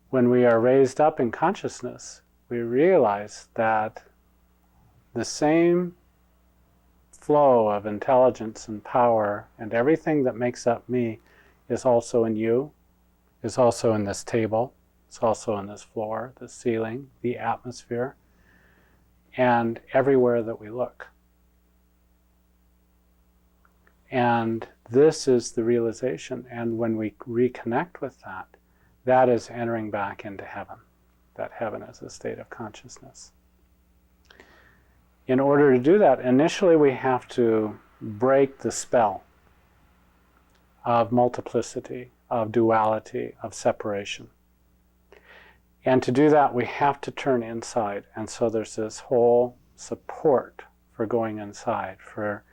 when we are raised up in consciousness, we realize that the same flow of intelligence and power and everything that makes up me is also in you, is also in this table, it's also in this floor, the ceiling, the atmosphere, and everywhere that we look. And this is the realization, and when we reconnect with that, that is entering back into heaven. That heaven is a state of consciousness. In order to do that, initially we have to break the spell of multiplicity, of duality, of separation. And to do that, we have to turn inside. And so there's this whole support for going inside, for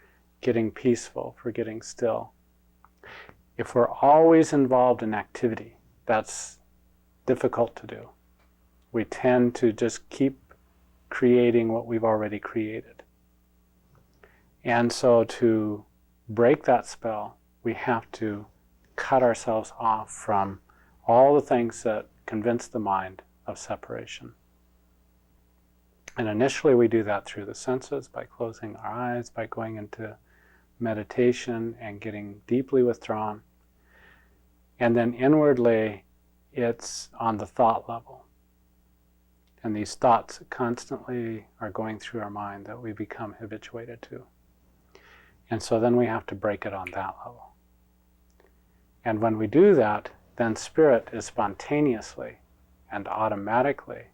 getting peaceful, for getting still. If we're always involved in activity, that's difficult to do. We tend to just keep creating what we've already created. And so to break that spell, we have to cut ourselves off from all the things that convince the mind of separation. And initially we do that through the senses, by closing our eyes, by going into meditation and getting deeply withdrawn. And then inwardly, it's on the thought level. And these thoughts constantly are going through our mind that we become habituated to. And so then we have to break it on that level. And when we do that, then spirit is spontaneously and automatically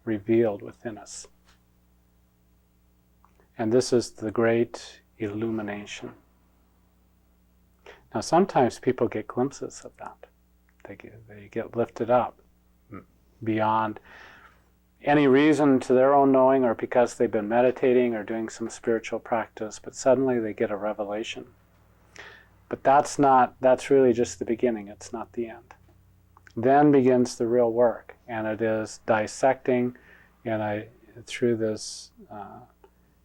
revealed within us. And this is the great illumination. Now sometimes people get glimpses of that. They get lifted up beyond any reason to their own knowing, or because they've been meditating or doing some spiritual practice, but suddenly they get a revelation. But that's really just the beginning, it's not the end. Then begins the real work, and it is dissecting, and through this,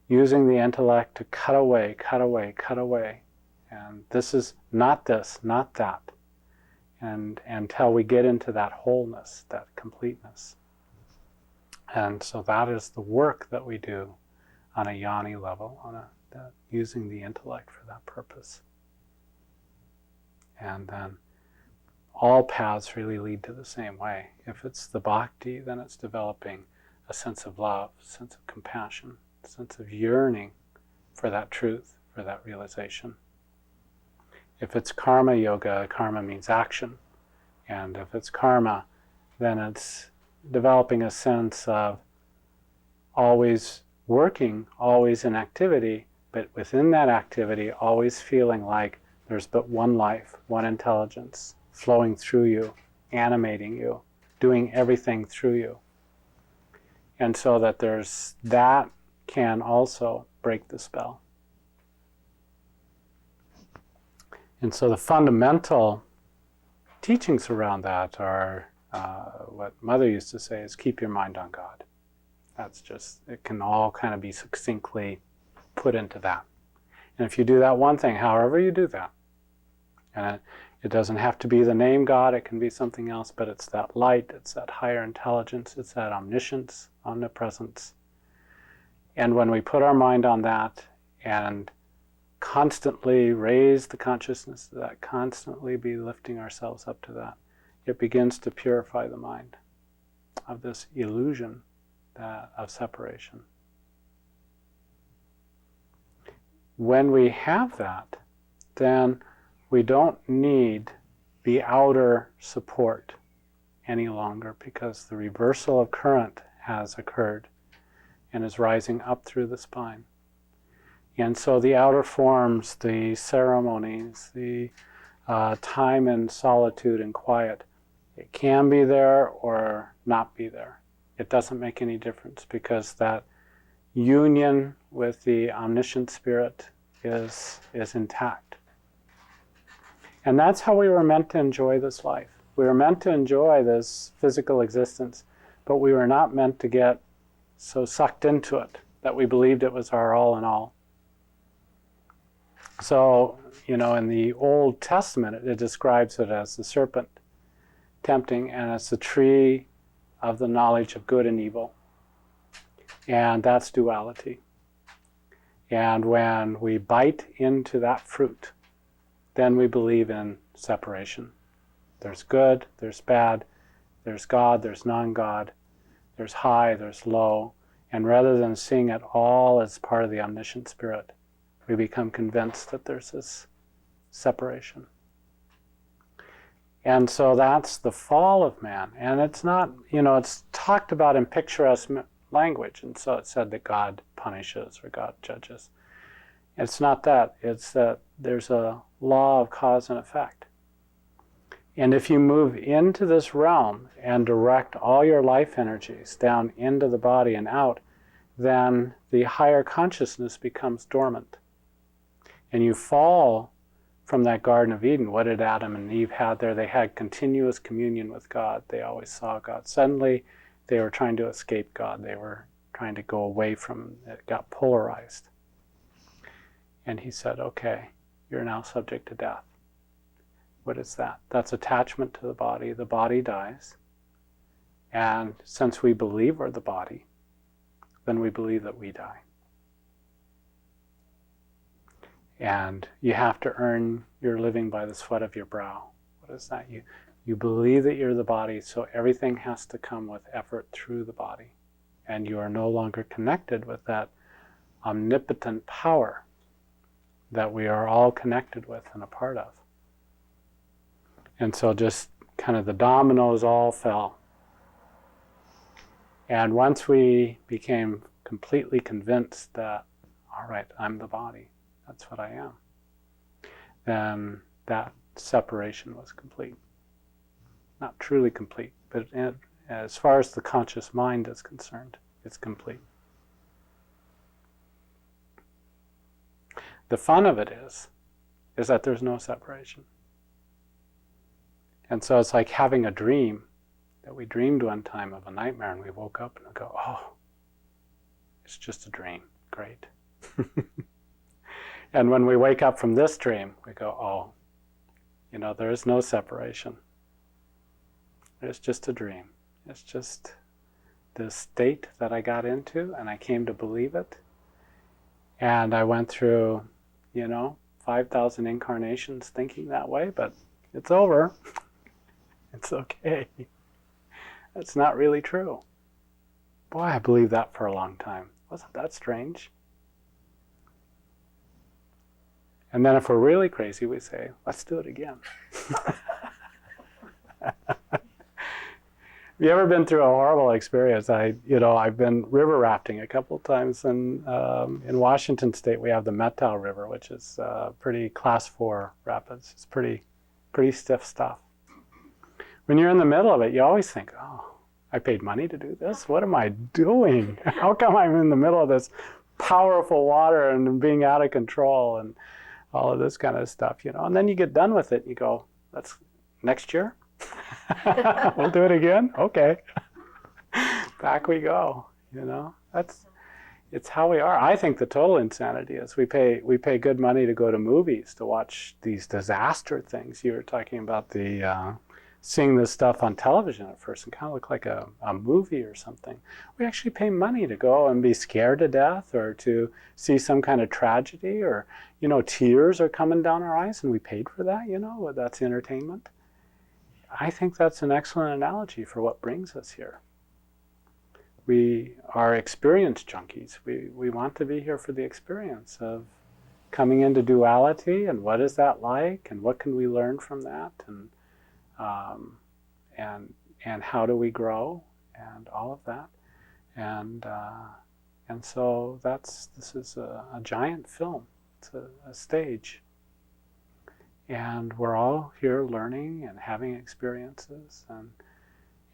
using the intellect to cut away, and this is not this, not that, and until we get into that wholeness, that completeness. And so that is the work that we do on a yoni level, using the intellect for that purpose. And then all paths really lead to the same way. If it's the bhakti, then it's developing a sense of love, a sense of compassion, a sense of yearning for that truth, for that realization. If it's karma yoga, karma means action. And if it's karma, then it's developing a sense of always working, always in activity, but within that activity always feeling like there's but one life, one intelligence flowing through you, animating you, doing everything through you. And so that can also break the spell. And so the fundamental teachings around that are what Mother used to say is keep your mind on God. That's just, it can all kind of be succinctly put into that. And if you do that one thing, however you do that, and it doesn't have to be the name God, it can be something else, but it's that light, it's that higher intelligence, it's that omniscience, omnipresence. And when we put our mind on that and constantly raise the consciousness of that, constantly be lifting ourselves up to that, it begins to purify the mind of this illusion of separation. When we have that, then we don't need the outer support any longer, because the reversal of current has occurred and is rising up through the spine. And so the outer forms, the ceremonies, the time in solitude and quiet, it can be there or not be there. It doesn't make any difference, because that union with the omniscient spirit is intact. And that's how we were meant to enjoy this life. We were meant to enjoy this physical existence, but we were not meant to get so sucked into it that we believed it was our all in all. So, in the Old Testament, it describes it as the serpent. tempting, and it's the tree of the knowledge of good and evil. And that's duality. And when we bite into that fruit, then we believe in separation. There's good, there's bad, there's God, there's non-God, there's high, there's low. And rather than seeing it all as part of the omniscient spirit, we become convinced that there's this separation. And so that's the fall of man. And it's not, it's talked about in picturesque language. And so it's said that God punishes or God judges. It's not that. It's that there's a law of cause and effect. And if you move into this realm and direct all your life energies down into the body and out, then the higher consciousness becomes dormant. And you fall from that Garden of Eden. What did Adam and Eve have there? They had continuous communion with God. They always saw God. Suddenly, they were trying to escape God. They were trying to go away from it. It got polarized. And he said, okay, you're now subject to death. What is that? That's attachment to the body. The body dies. And since we believe we're the body, then we believe that we die. And you have to earn your living by the sweat of your brow. What is that? You believe that you're the body, so everything has to come with effort through the body. And you are no longer connected with that omnipotent power that we are all connected with and a part of. And so just kind of the dominoes all fell. And once we became completely convinced that, all right, I'm the body, that's what I am, then that separation was complete. Not truly complete, but as far as the conscious mind is concerned, it's complete. The fun of it is that there's no separation. And so it's like having a dream that we dreamed one time of a nightmare, and we woke up and we go, oh, it's just a dream. Great. And when we wake up from this dream, we go, oh, there is no separation. It's just a dream. It's just this state that I got into, and I came to believe it. And I went through, 5,000 incarnations thinking that way, but it's over. It's okay. That's not really true. Boy, I believed that for a long time. Wasn't that strange? And then if we're really crazy, we say, let's do it again. Have you ever been through a horrible experience? I've been river rafting a couple of times, and in Washington State we have the Methow River, which is pretty class 4 rapids. It's pretty stiff stuff. When you're in the middle of it, you always think, oh, I paid money to do this? What am I doing? How come I'm in the middle of this powerful water and being out of control and all of this kind of stuff, And then you get done with it and you go, that's next year? We'll do it again? Okay. Back we go, It's how we are. I think the total insanity is we pay good money to go to movies to watch these disaster things. You were talking about the seeing this stuff on television at first and kind of look like a movie or something. We actually pay money to go and be scared to death or to see some kind of tragedy or, tears are coming down our eyes and we paid for that, that's entertainment. I think that's an excellent analogy for what brings us here. We are experience junkies. We want to be here for the experience of coming into duality and what is that like and what can we learn from that and how do we grow and all of that. And so this is a giant film. It's a stage. And we're all here learning and having experiences.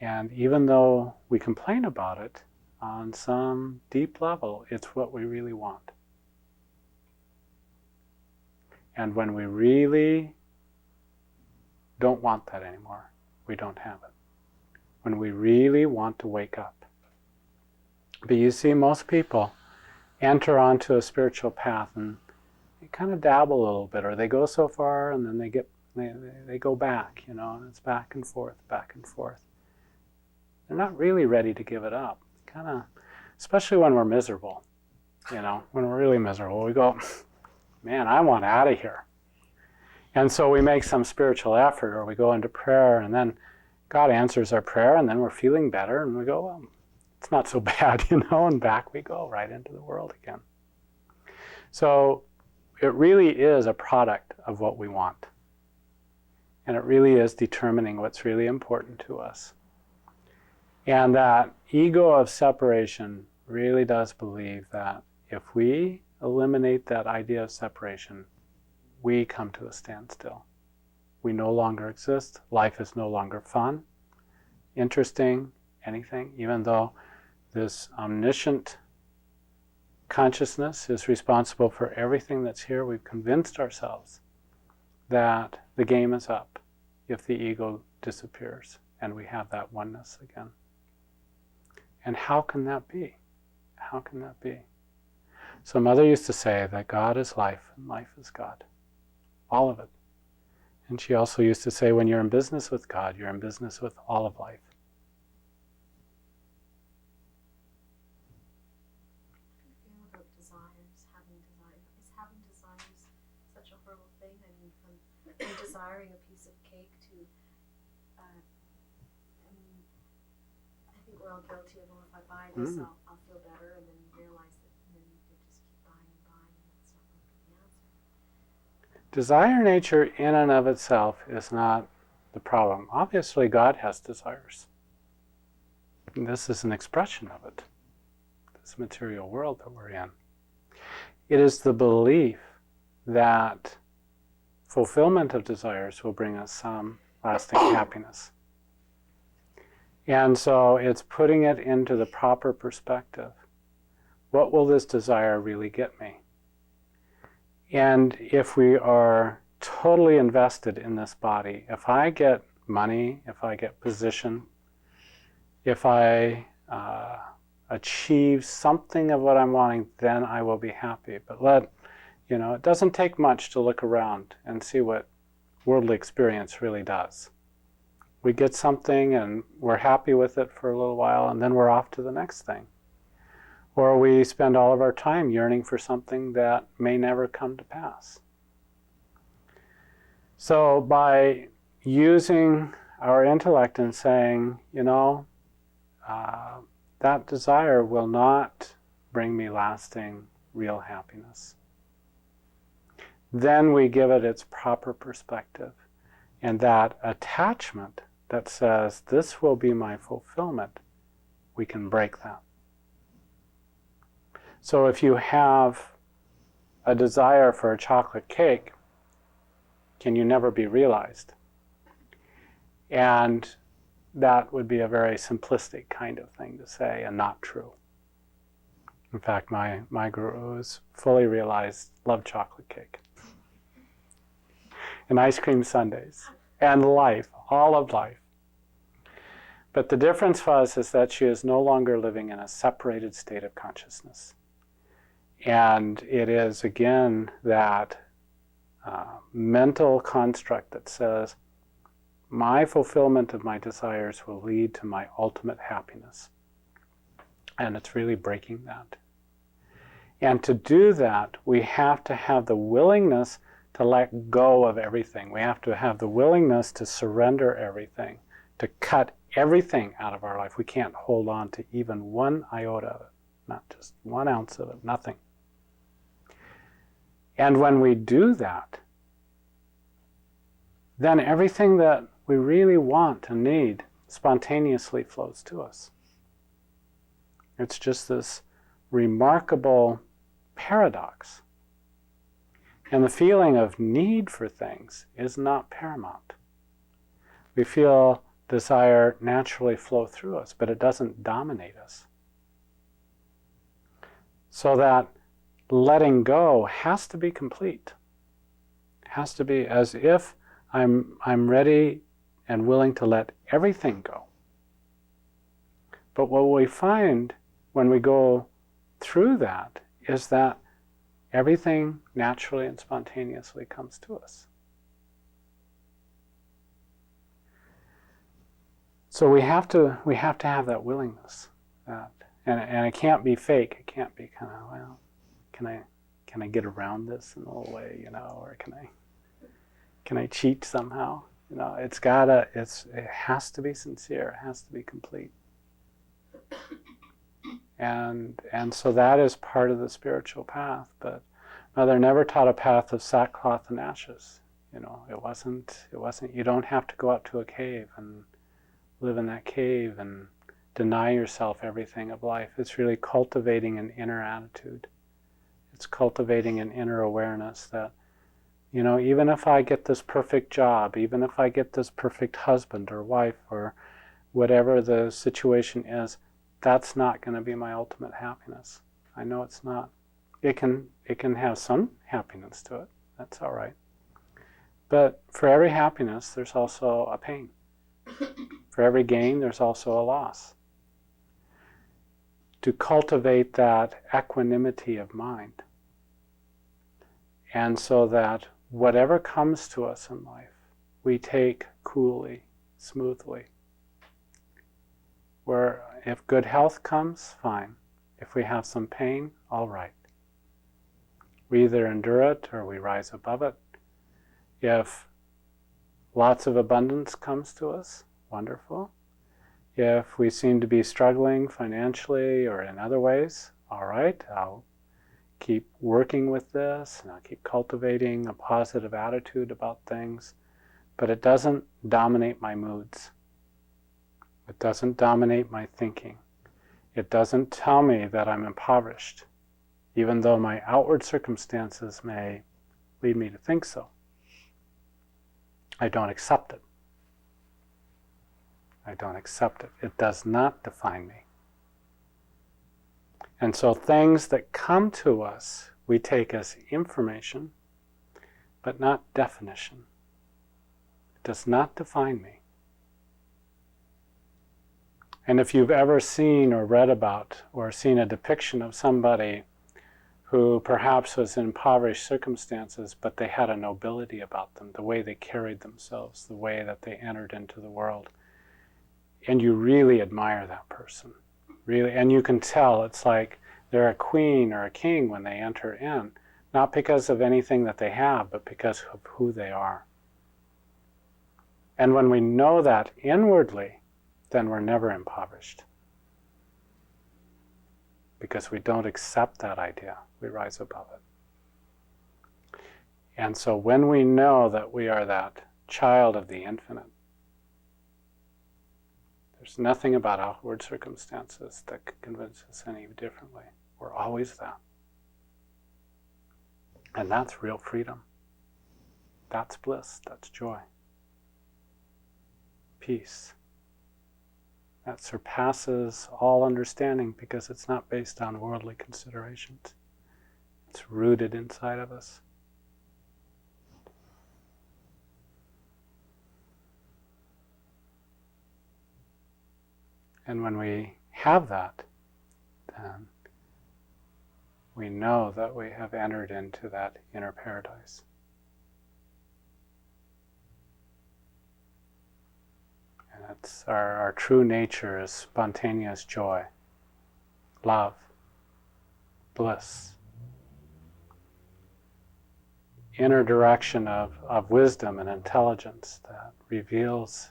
And even though we complain about it, on some deep level, it's what we really want. And when we really don't want that anymore, we don't have it. When we really want to wake up. But you see, most people enter onto a spiritual path and they kind of dabble a little bit, or they go so far and then they get, They go back, and it's back and forth, back and forth. They're not really ready to give it up. Kind of, especially when we're miserable, when we're really miserable, we go, man, I want out of here. And so we make some spiritual effort, or we go into prayer, and then God answers our prayer, and then we're feeling better, and we go, well, it's not so bad, and back we go, right into the world again. So it really is a product of what we want. And it really is determining what's really important to us. And that ego of separation really does believe that if we eliminate that idea of separation, we come to a standstill. We no longer exist. Life is no longer fun, interesting, anything, even though this omniscient consciousness is responsible for everything that's here. We've convinced ourselves that the game is up if the ego disappears and we have that oneness again. And how can that be? How can that be? So Mother used to say that God is life and life is God. All of it. And she also used to say, when you're in business with God, you're in business with all of life. Desiring a piece of cake to, I think we're all guilty of, well, if I buy this, I'll feel better, and then you realize that then you just keep buying and buying, and that's not going to be the answer. Desire nature in and of itself is not the problem. Obviously, God has desires. And this is an expression of it, this material world that we're in. It is the belief that fulfillment of desires will bring us some lasting happiness. And so it's putting it into the proper perspective. What will this desire really get me? And if we are totally invested in this body, if I get money, if I get position, if I achieve something of what I'm wanting, then I will be happy. But it doesn't take much to look around and see what worldly experience really does. We get something and we're happy with it for a little while, and then we're off to the next thing. Or we spend all of our time yearning for something that may never come to pass. So by using our intellect and saying, that desire will not bring me lasting, real happiness, then we give it its proper perspective. And that attachment that says, this will be my fulfillment, we can break that. So if you have a desire for a chocolate cake, can you never be realized? And that would be a very simplistic kind of thing to say and not true. In fact, my gurus fully realized love chocolate cake. And ice cream sundaes. And life, all of life. But the difference was is that she is no longer living in a separated state of consciousness. And it is, again, that mental construct that says, my fulfillment of my desires will lead to my ultimate happiness. And it's really breaking that. And to do that, we have to have the willingness to let go of everything. We have to have the willingness to surrender everything, to cut everything out of our life. We can't hold on to even 1 iota of it, not just 1 ounce of it, nothing. And when we do that, then everything that we really want and need spontaneously flows to us. It's just this remarkable paradox. And the feeling of need for things is not paramount. We feel desire naturally flow through us, but it doesn't dominate us. So that letting go has to be complete. It has to be as if I'm ready and willing to let everything go. But what we find when we go through that is that everything naturally and spontaneously comes to us. So we have to have that willingness, and it can't be fake. It can't be kind of, well, can I get around this in a little way, or can I cheat somehow? It has to be sincere. It has to be complete. And so that is part of the spiritual path. But Mother never taught a path of sackcloth and ashes. It wasn't. You don't have to go out to a cave and live in that cave and deny yourself everything of life. It's really cultivating an inner attitude. It's cultivating an inner awareness that, even if I get this perfect job, even if I get this perfect husband or wife or whatever the situation is, that's not going to be my ultimate happiness. I know it's not. It can have some happiness to it. That's all right. But for every happiness, there's also a pain. For every gain, there's also a loss. To cultivate that equanimity of mind, and so that whatever comes to us in life, we take coolly, smoothly. Where if good health comes, fine. If we have some pain, all right. We either endure it or we rise above it. If lots of abundance comes to us, wonderful. If we seem to be struggling financially or in other ways, all right, I'll keep working with this and I'll keep cultivating a positive attitude about things. But it doesn't dominate my moods. It doesn't dominate my thinking. It doesn't tell me that I'm impoverished, even though my outward circumstances may lead me to think so. I don't accept it. I don't accept it. It does not define me. And so things that come to us, we take as information, but not definition. It does not define me. And if you've ever seen or read about or seen a depiction of somebody who perhaps was in impoverished circumstances, but they had a nobility about them, the way they carried themselves, the way that they entered into the world, and you really admire that person, really, and you can tell it's like they're a queen or a king when they enter in, not because of anything that they have, but because of who they are. And when we know that inwardly, then we're never impoverished. Because we don't accept that idea, we rise above it. And so when we know that we are that child of the infinite, there's nothing about outward circumstances that could convince us any differently. We're always that. And that's real freedom. That's bliss, that's joy. Peace. That surpasses all understanding because it's not based on worldly considerations. It's rooted inside of us. And when we have that, then we know that we have entered into that inner paradise. And it's our true nature is spontaneous joy, love, bliss, inner direction of wisdom and intelligence that reveals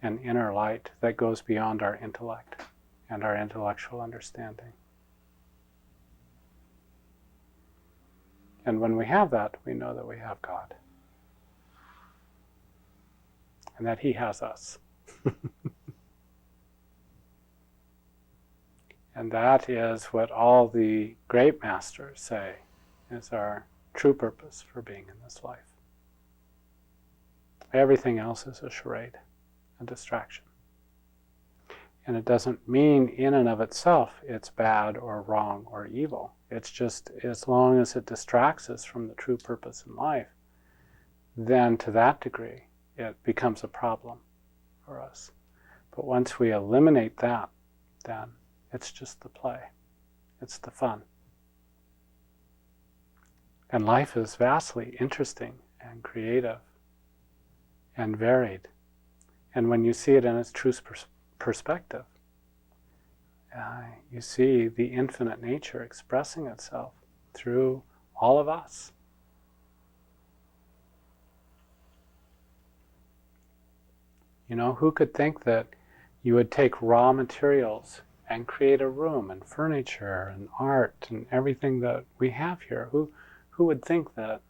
an inner light that goes beyond our intellect and our intellectual understanding. And when we have that, we know that we have God. And that He has us. And that is what all the great masters say is our true purpose for being in this life. Everything else is a charade, a distraction. And it doesn't mean in and of itself it's bad or wrong or evil. It's just as long as it distracts us from the true purpose in life, then to that degree it becomes a problem for us. But once we eliminate that, then it's just the play. It's the fun. And life is vastly interesting and creative and varied. And when you see it in its true perspective, you see the infinite nature expressing itself through all of us. You know, who could think that you would take raw materials and create a room and furniture and art and everything that we have here? Who would think that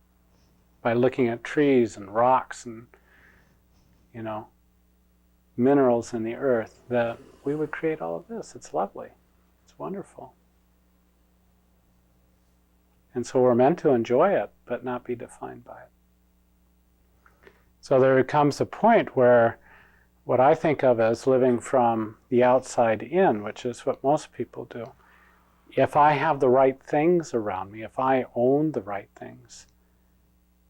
by looking at trees and rocks and, you know, minerals in the earth, that we would create all of this? It's lovely. It's wonderful. And so we're meant to enjoy it, but not be defined by it. So there comes a point where what I think of as living from the outside in, which is what most people do, if I have the right things around me, if I own the right things,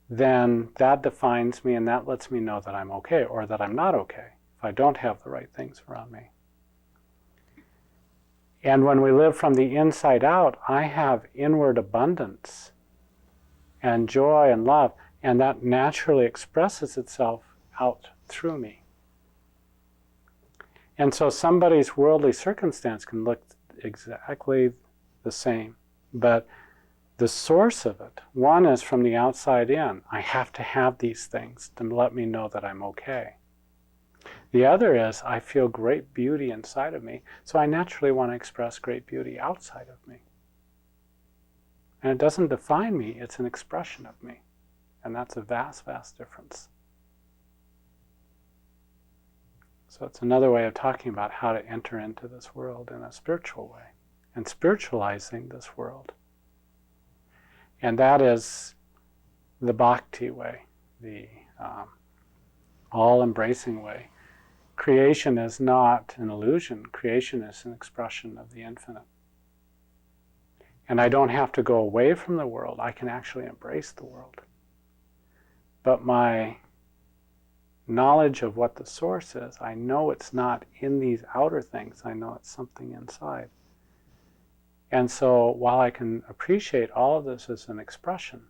then that defines me and that lets me know that I'm okay or that I'm not okay if I don't have the right things around me. And when we live from the inside out, I have inward abundance and joy and love, and that naturally expresses itself out through me. And so somebody's worldly circumstance can look exactly the same, but the source of it, one is from the outside in. I have to have these things to let me know that I'm okay. The other is I feel great beauty inside of me, so I naturally want to express great beauty outside of me. And it doesn't define me, it's an expression of me. And that's a vast, vast difference. So it's another way of talking about how to enter into this world in a spiritual way and spiritualizing this world. And that is the bhakti way, the all-embracing way. Creation is not an illusion. Creation is an expression of the infinite. And I don't have to go away from the world. I can actually embrace the world. But my knowledge of what the source is, I know it's not in these outer things. I know it's something inside. And so while I can appreciate all of this as an expression,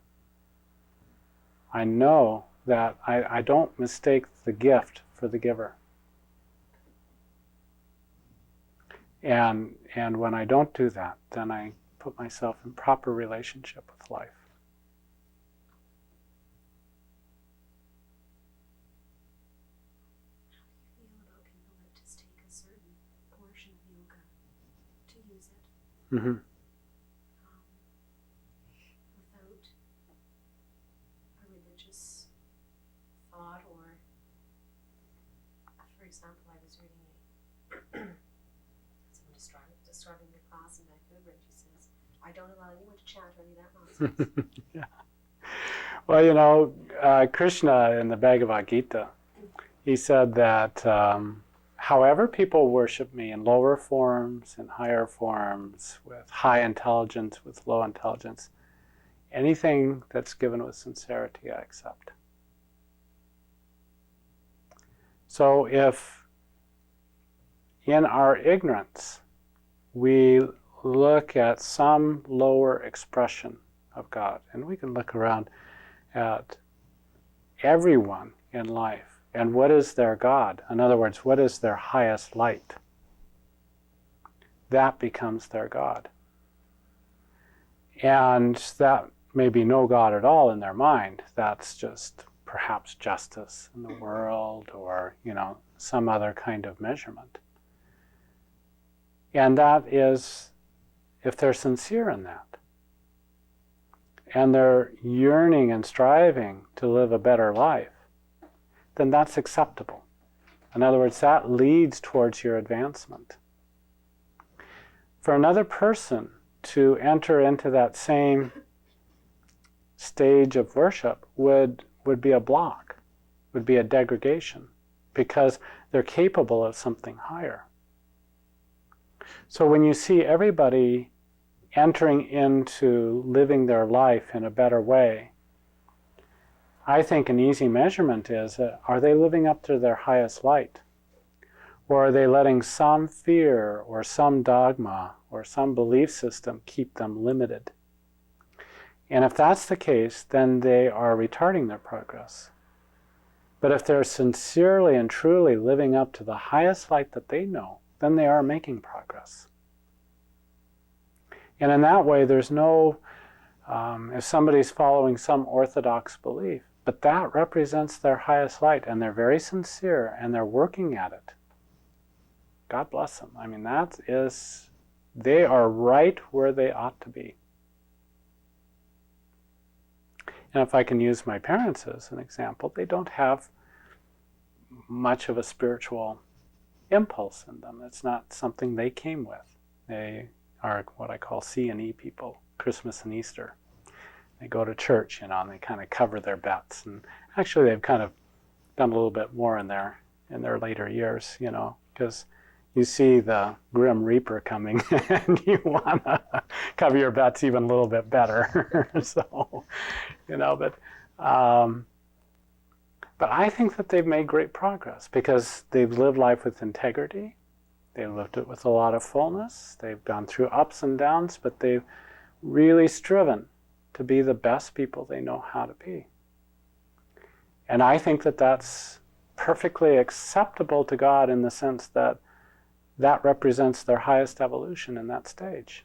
I know that I don't mistake the gift for the giver. And when I don't do that, then I put myself in proper relationship with life. How do you feel about people that just take a certain portion of yoga to use it? Mm-hmm. Without a religious thought, or, for example, I was reading someone describing the class in Vancouver, and she says, I don't allow anyone to chant or any of that nonsense. Yeah. Well, you know, Krishna in the Bhagavad Gita, he said that however people worship me in lower forms and higher forms, with high intelligence, with low intelligence, anything that's given with sincerity I accept. So if in our ignorance we look at some lower expression of God, and we can look around at everyone in life, and what is their God? In other words, what is their highest light? That becomes their God. And that may be no God at all in their mind. That's just perhaps justice in the world, or, you know, some other kind of measurement. And that is, if they're sincere in that, and they're yearning and striving to live a better life, then that's acceptable. In other words, that leads towards your advancement. For another person to enter into that same stage of worship would be a block, would be a degradation, because they're capable of something higher. So when you see everybody entering into living their life in a better way, I think an easy measurement is, are they living up to their highest light? Or are they letting some fear or some dogma or some belief system keep them limited? And if that's the case, then they are retarding their progress. But if they're sincerely and truly living up to the highest light that they know, then they are making progress. And in that way, there's no, if somebody's following some orthodox belief, but that represents their highest light, and they're very sincere, and they're working at it. God bless them. I mean, they are right where they ought to be. And if I can use my parents as an example, they don't have much of a spiritual impulse in them. It's not something they came with. They are what I call C&E people, Christmas and Easter. They go to church, and they kind of cover their bets. And actually, they've kind of done a little bit more in their later years, because you see the Grim Reaper coming, and you want to cover your bets even a little bit better. So, but I think that they've made great progress because they've lived life with integrity. They've lived it with a lot of fullness. They've gone through ups and downs, but they've really striven to be the best people they know how to be. And I think that that's perfectly acceptable to God in the sense that that represents their highest evolution in that stage.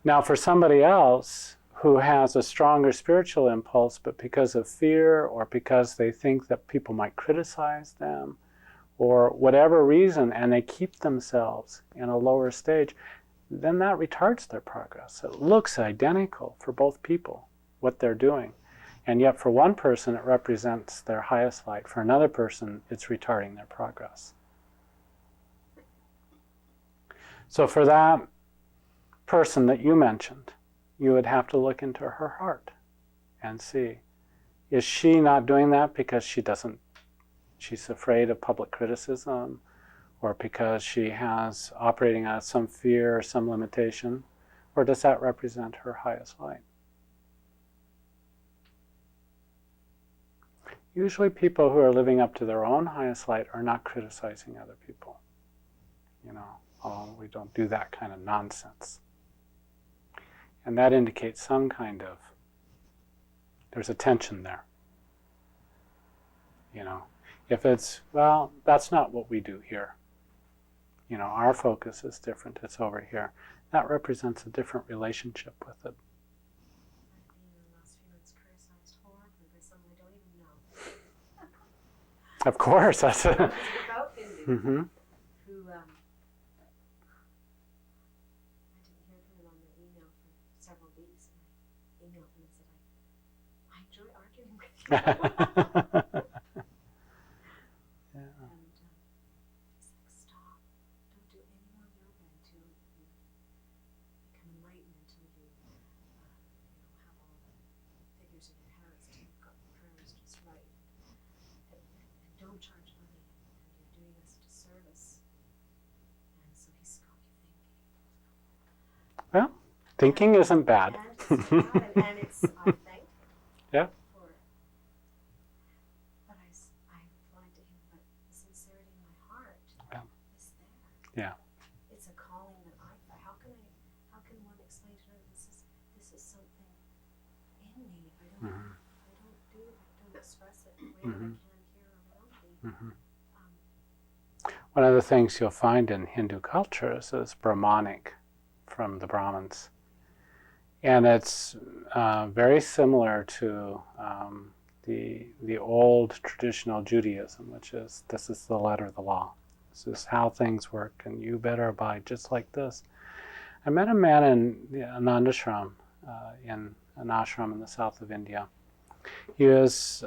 Now, for somebody else who has a stronger spiritual impulse, but because of fear or because they think that people might criticize them or whatever reason, and they keep themselves in a lower stage, then that retards their progress. It looks identical for both people, what they're doing. And yet for one person, it represents their highest light. For another person, it's retarding their progress. So for that person that you mentioned, you would have to look into her heart and see, is she not doing that because she's afraid of public criticism, or because she has operating out of some fear or some limitation, or does that represent her highest light? Usually people who are living up to their own highest light are not criticizing other people. We don't do that kind of nonsense. And that indicates some kind of, there's a tension there. If it's, well, that's not what we do here. Our focus is different, it's over here. That represents a different relationship with it. Of course, that's it. About Hindu, Mm-hmm. who I didn't hear from him on the email for several weeks, and I emailed him and said, I enjoy arguing with you. Yeah. And he's like, stop, don't do any more yoga until you become enlightened, until you have all the figures in your head, until you've got the prayers just right. And don't charge money, and you're doing us a disservice. And so he's got me thinking. Well, thinking isn't bad. And it's, I thank him. Yeah. For it. But I replied to him, but the sincerity in my heart is there. Yeah. It's a calling that how can one explain to her this is something in me? I don't express it the way that I can here around me. Mm-hmm. One of the things you'll find in Hindu culture is Brahmanic from the Brahmins. And it's very similar to the old traditional Judaism, which is, this is the letter of the law. This is how things work, and you better abide just like this. I met a man in an ashram, in an ashram in the south of India. He was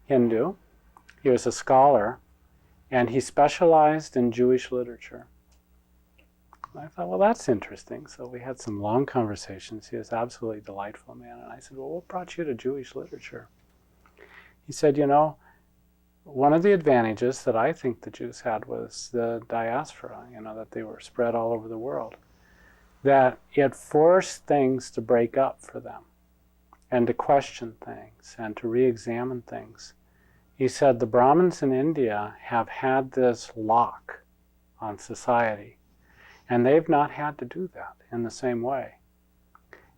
Hindu, he was a scholar, and he specialized in Jewish literature. I thought, well, that's interesting. So we had some long conversations. He was an absolutely delightful man. And I said, well, what brought you to Jewish literature? He said, one of the advantages that I think the Jews had was the diaspora, that they were spread all over the world. That it forced things to break up for them and to question things and to re-examine things. He said the Brahmins in India have had this lock on society, and they've not had to do that in the same way.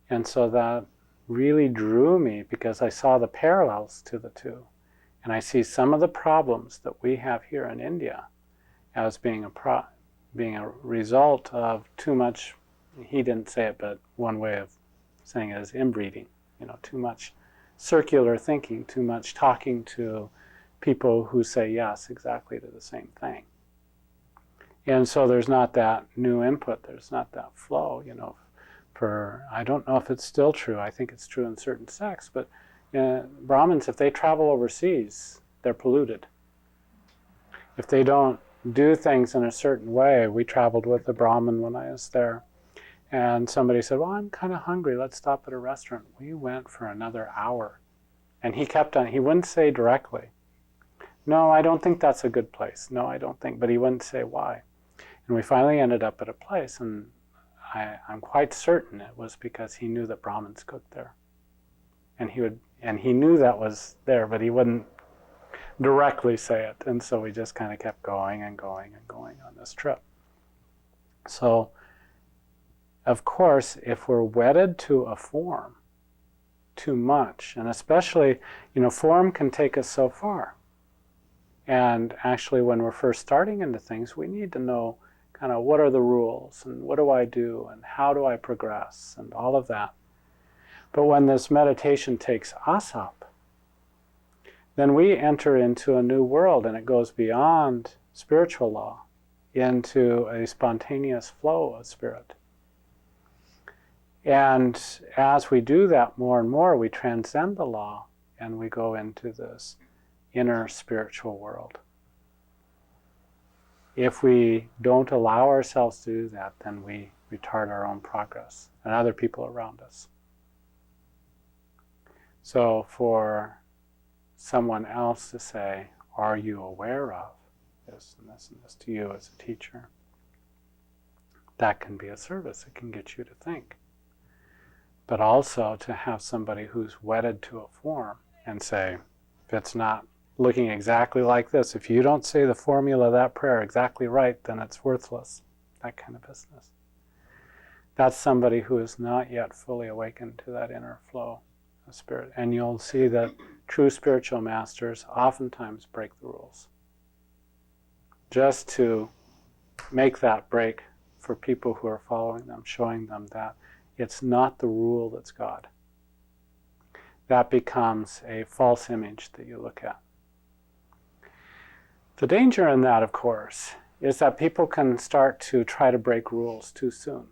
And so that really drew me because I saw the parallels to the two. And I see some of the problems that we have here in India as being a result of too much, he didn't say it, but one way of saying it is inbreeding. Too much circular thinking, too much talking to people who say yes exactly to the same thing. And so there's not that new input, there's not that flow, I don't know if it's still true, I think it's true in certain sects, but Brahmins, if they travel overseas, they're polluted. If they don't do things in a certain way, we traveled with a Brahmin when I was there, and somebody said, well, I'm kind of hungry, let's stop at a restaurant. We went for another hour. And he kept on, he wouldn't say directly, no, I don't think that's a good place. No, I don't think, but he wouldn't say why. And we finally ended up at a place, and I'm quite certain it was because he knew that Brahmins cooked there. And he knew that was there, but he wouldn't directly say it. And so we just kind of kept going and going and going on this trip. So, of course, if we're wedded to a form too much, and especially, form can take us so far. And actually, when we're first starting into things, we need to know kind of what are the rules, and what do I do, and how do I progress, and all of that. But when this meditation takes us up, then we enter into a new world, and it goes beyond spiritual law into a spontaneous flow of spirit. And as we do that more and more, we transcend the law, and we go into this inner spiritual world. If we don't allow ourselves to do that, then we retard our own progress and other people around us. So for someone else to say, are you aware of this and this and this to you as a teacher? That can be a service. It can get you to think. But also to have somebody who's wedded to a form and say, if it's not looking exactly like this, if you don't say the formula of that prayer exactly right, then it's worthless. That kind of business. That's somebody who is not yet fully awakened to that inner flow of spirit. And you'll see that true spiritual masters oftentimes break the rules, just to make that break for people who are following them, showing them that it's not the rule that's God. That becomes a false image that you look at. The danger in that, of course, is that people can start to try to break rules too soon.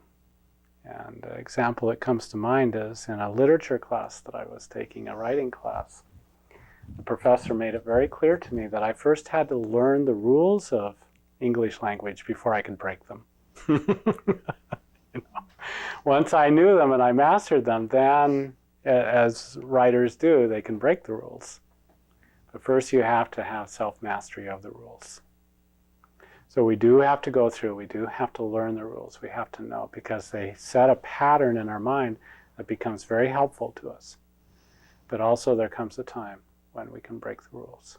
And an example that comes to mind is in a literature class that I was taking, a writing class. The professor made it very clear to me that I first had to learn the rules of English language before I could break them. Once I knew them and I mastered them, then, as writers do, they can break the rules. But first you have to have self-mastery of the rules. So we do have to go through, we do have to learn the rules, we have to know, because they set a pattern in our mind that becomes very helpful to us. But also there comes a time when we can break the rules,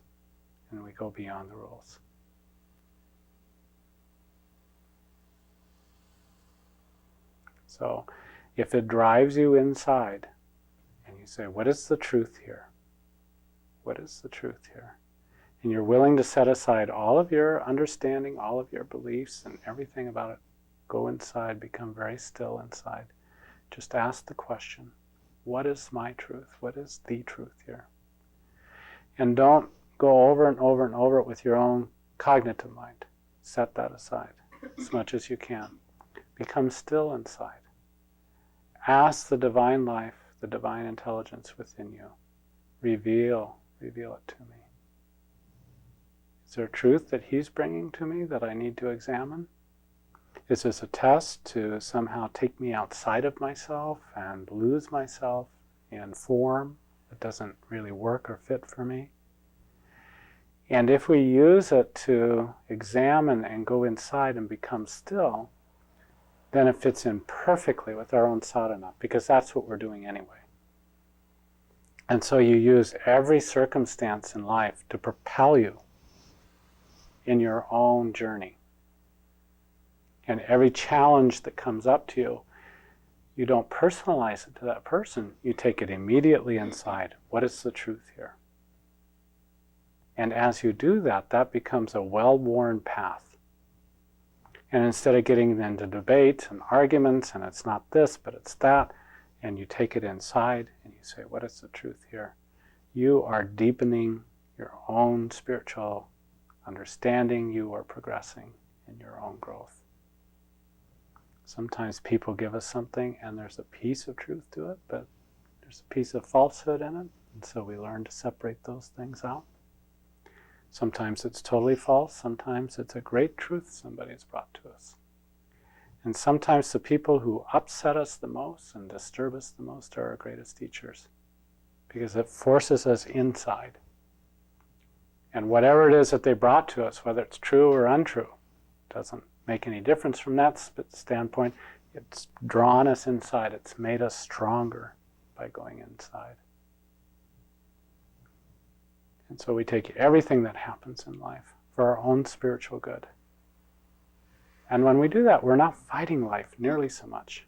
and we go beyond the rules. So if it drives you inside, and you say, what is the truth here? What is the truth here? And you're willing to set aside all of your understanding, all of your beliefs and everything about it. Go inside, become very still inside. Just ask the question, what is my truth? What is the truth here? And don't go over and over and over it with your own cognitive mind. Set that aside as much as you can. Become still inside. Ask the divine life, the divine intelligence within you. Reveal it to me. Is there a truth that he's bringing to me that I need to examine? Is this a test to somehow take me outside of myself and lose myself in form that doesn't really work or fit for me? And if we use it to examine and go inside and become still, then it fits in perfectly with our own sadhana, because that's what we're doing anyway. And so you use every circumstance in life to propel you in your own journey. And every challenge that comes up to you, you don't personalize it to that person. You take it immediately inside. What is the truth here? And as you do that, that becomes a well-worn path. And instead of getting into debate and arguments, and it's not this, but it's that, and you take it inside and you say, what is the truth here? You are deepening your own spiritual understanding. You are progressing in your own growth. Sometimes people give us something and there's a piece of truth to it, but there's a piece of falsehood in it. And so we learn to separate those things out. Sometimes it's totally false. Sometimes it's a great truth somebody's brought to us. And sometimes the people who upset us the most and disturb us the most are our greatest teachers, because it forces us inside. And whatever it is that they brought to us, whether it's true or untrue, doesn't make any difference from that standpoint. It's drawn us inside. It's made us stronger by going inside. And so we take everything that happens in life for our own spiritual good. And when we do that, we're not fighting life nearly so much.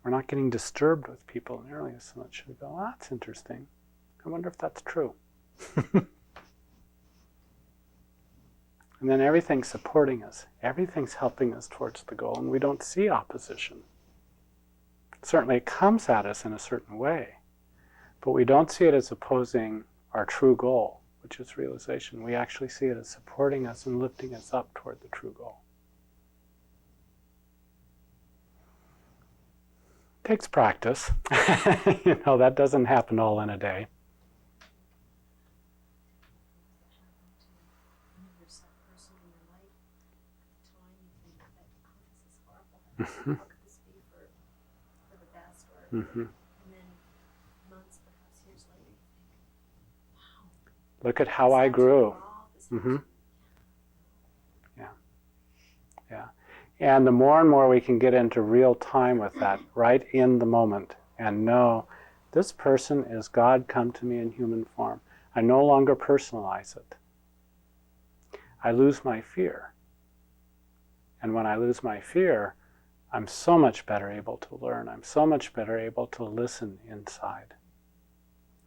We're not getting disturbed with people nearly so much. We go, well, that's interesting. I wonder if that's true. And then everything's supporting us. Everything's helping us towards the goal, and we don't see opposition. Certainly it comes at us in a certain way, but we don't see it as opposing our true goal, which is realization. We actually see it as supporting us and lifting us up toward the true goal. It takes practice. That doesn't happen all in a day. How could this be for the best? Or, Mm-hmm. and then months, perhaps years later, you think, wow. Look at how I grew. Mm-hmm. Yeah. And the more and more we can get into real time with that, right in the moment, and know this person is God come to me in human form. I no longer personalize it. I lose my fear. And when I lose my fear, I'm so much better able to learn. I'm so much better able to listen inside.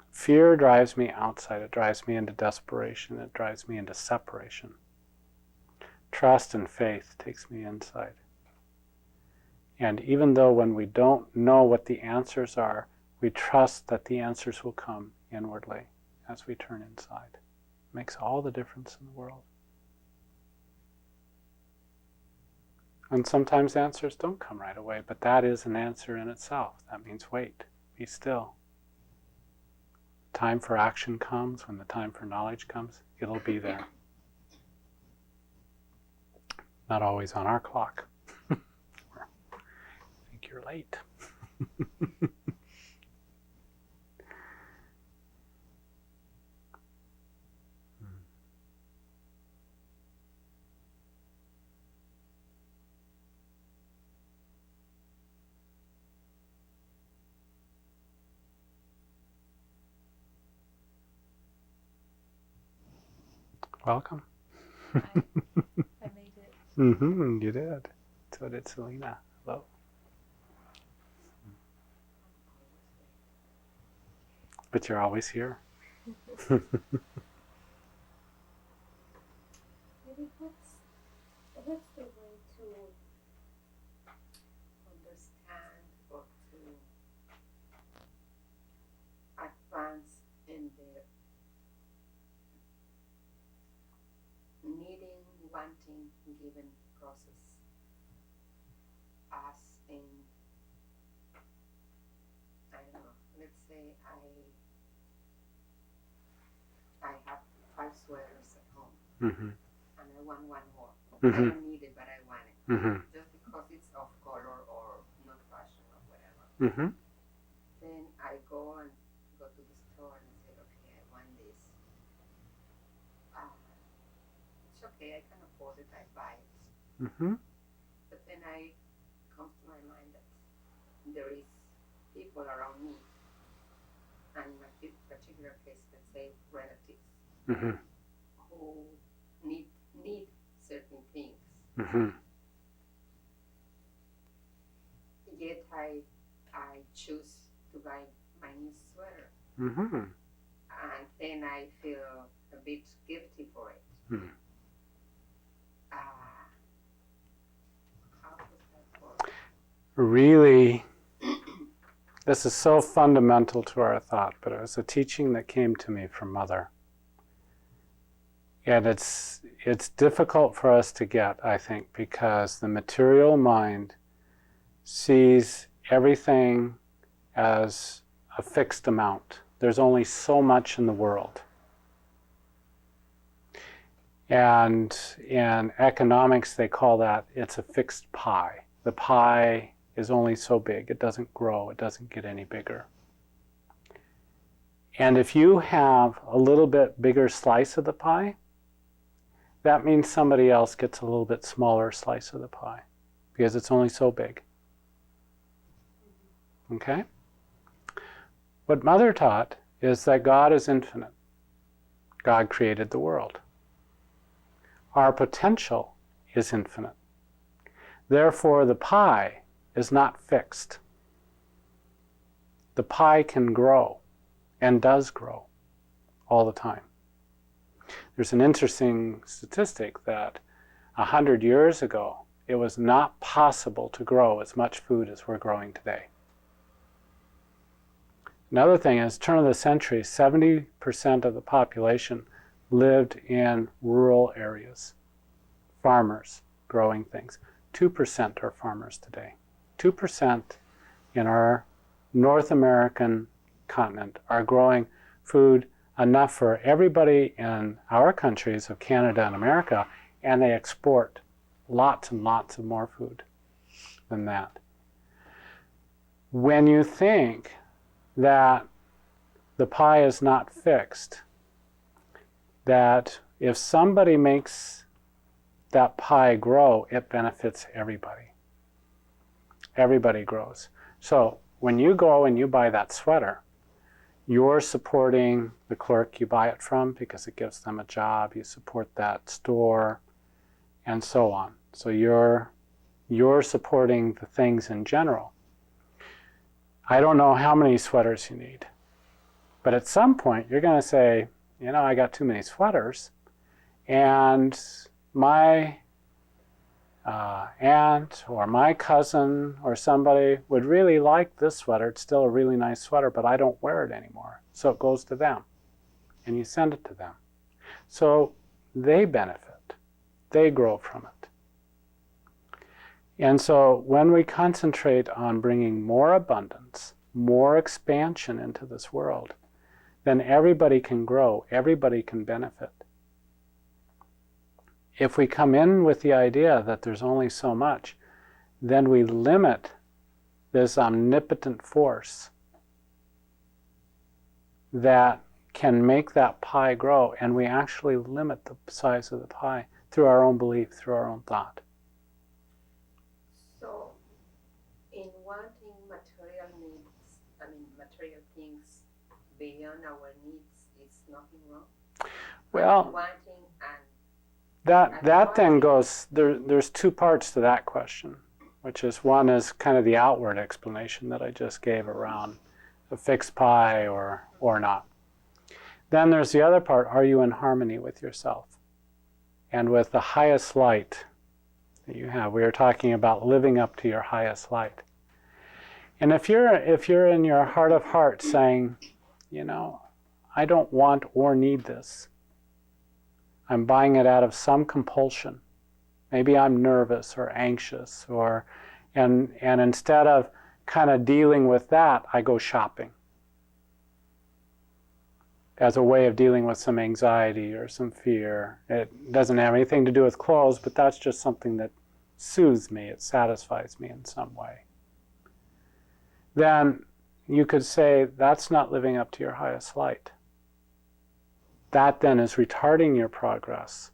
Fear drives me outside. It drives me into desperation. It drives me into separation. Trust and faith takes me inside. And even though when we don't know what the answers are, we trust that the answers will come inwardly as we turn inside. It makes all the difference in the world. And sometimes answers don't come right away, but that is an answer in itself. That means wait, be still. Time for action comes, when the time for knowledge comes, it'll be there. Not always on our clock. I think you're late. Welcome. I made it. Mm-hmm, you did. So did Selena. Hello. But you're always here. Maybe what's the way to understand or to advance in the needing, wanting, giving process, as in, I don't know, let's say I have 5 sweaters at home, Mm-hmm. and I want one more. Mm-hmm. I don't need it, but I want it. Mm-hmm. Just because it's off color or not fashion or whatever. Mm-hmm. Then I go to the store and say, okay, I want this. It's okay, I can afford it, I buy it. Mm-hmm. But then comes to my mind that there is people around me, and in my particular case, let's say relatives, Mm-hmm. who need certain things. Mm-hmm. Yet I choose to buy my new sweater. Mm-hmm. And then I feel a a bit guilty for it. Hmm. How does that work? Really, this is so fundamental to our thought, but it was a teaching that came to me from Mother. And it's difficult for us to get, I think, because the material mind sees everything as a fixed amount. There's only so much in the world. And in economics, they call that, it's a fixed pie. The pie is only so big. It doesn't grow. It doesn't get any bigger. And if you have a little bit bigger slice of the pie, that means somebody else gets a little bit smaller slice of the pie because it's only so big. Okay? What Mother taught is that God is infinite. God created the world. Our potential is infinite. Therefore, the pie is not fixed. The pie can grow and does grow all the time. There's an interesting statistic that 100 years ago, it was not possible to grow as much food as we're growing today. Another thing is, turn of the century, 70% of the population lived in rural areas. Farmers growing things. 2% are farmers today. 2% in our North American continent are growing food enough for everybody in our countries of Canada and America, and they export lots and lots of more food than that. When you think that the pie is not fixed, that if somebody makes that pie grow, it benefits everybody. Everybody grows. So when you go and you buy that sweater, you're supporting the clerk you buy it from because it gives them a job, you support that store, and so on. So you're supporting the things in general. I don't know how many sweaters you need, but at some point you're going to say, you know, I got too many sweaters, and my aunt or my cousin or somebody would really like this sweater. It's still a really nice sweater, but I don't wear it anymore. So it goes to them, and you send it to them. So they benefit. They grow from it. And so when we concentrate on bringing more abundance, more expansion into this world, then everybody can grow, everybody can benefit. If we come in with the idea that there's only so much, then we limit this omnipotent force that can make that pie grow, and we actually limit the size of the pie through our own belief, through our own thought. So, in wanting material needs, material things beyond our needs, is nothing wrong? Well, Wanting and that then goes, there's two parts to that question, which is, one is kind of the outward explanation that I just gave around a fixed pie or not. Then there's the other part, are you in harmony with yourself and with the highest light that you have? We are talking about living up to your highest light. And if you're in your heart of hearts saying, you know, I don't want or need this, I'm buying it out of some compulsion. Maybe I'm nervous or anxious, and instead of kind of dealing with that, I go shopping as a way of dealing with some anxiety or some fear. It doesn't have anything to do with clothes, but that's just something that soothes me, it satisfies me in some way. Then you could say that's not living up to your highest light. That then is retarding your progress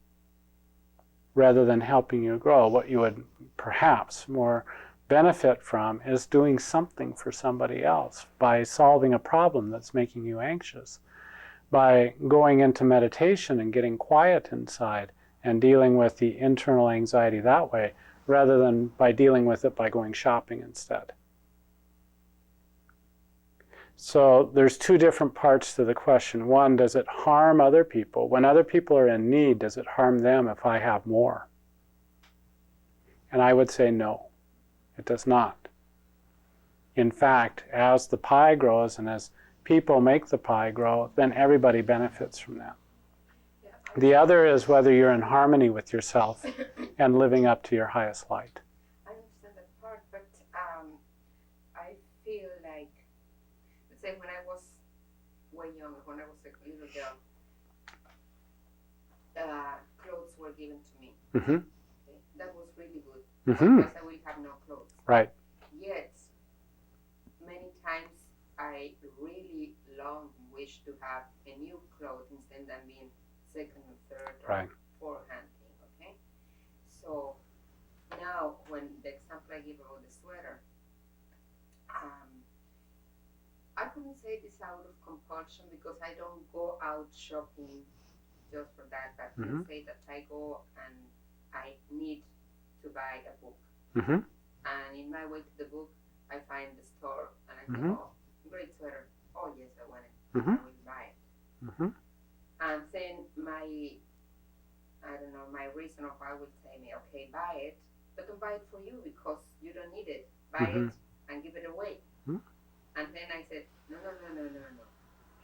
rather than helping you grow. What you would perhaps more benefit from is doing something for somebody else by solving a problem that's making you anxious, by going into meditation and getting quiet inside and dealing with the internal anxiety that way, rather than by dealing with it by going shopping instead. So there's two different parts to the question. One, does it harm other people? When other people are in need, does it harm them if I have more? And I would say no, it does not. In fact, as the pie grows and as people make the pie grow, then everybody benefits from that. Yeah, The other is whether you're in harmony with yourself and living up to your highest light. I understand that part, but I feel like, let's say when I was way younger, when I was a little girl, clothes were given to me. Mm-hmm. Okay? That was really good. Mm-hmm. Otherwise, I will have no clothes. Right. Yet, many times I really long wish to have a new clothes instead of being second or third or Right. fourth hand thing. Okay. So now, when the example I give about the sweater, I couldn't say this out of compulsion because I don't go out shopping just for that. But Mhm. let's say that I go and I need to buy a book. Mm-hmm. And in my way to the book, I find the store and I Mhm. say, oh, great sweater. Oh, yes, I want it. Mhm. I will buy it. Mm-hmm. And then my reason of why would say me, okay, buy it, but don't buy it for you because you don't need it. Buy Mhm. it and give it away. Mhm. And then I said, no.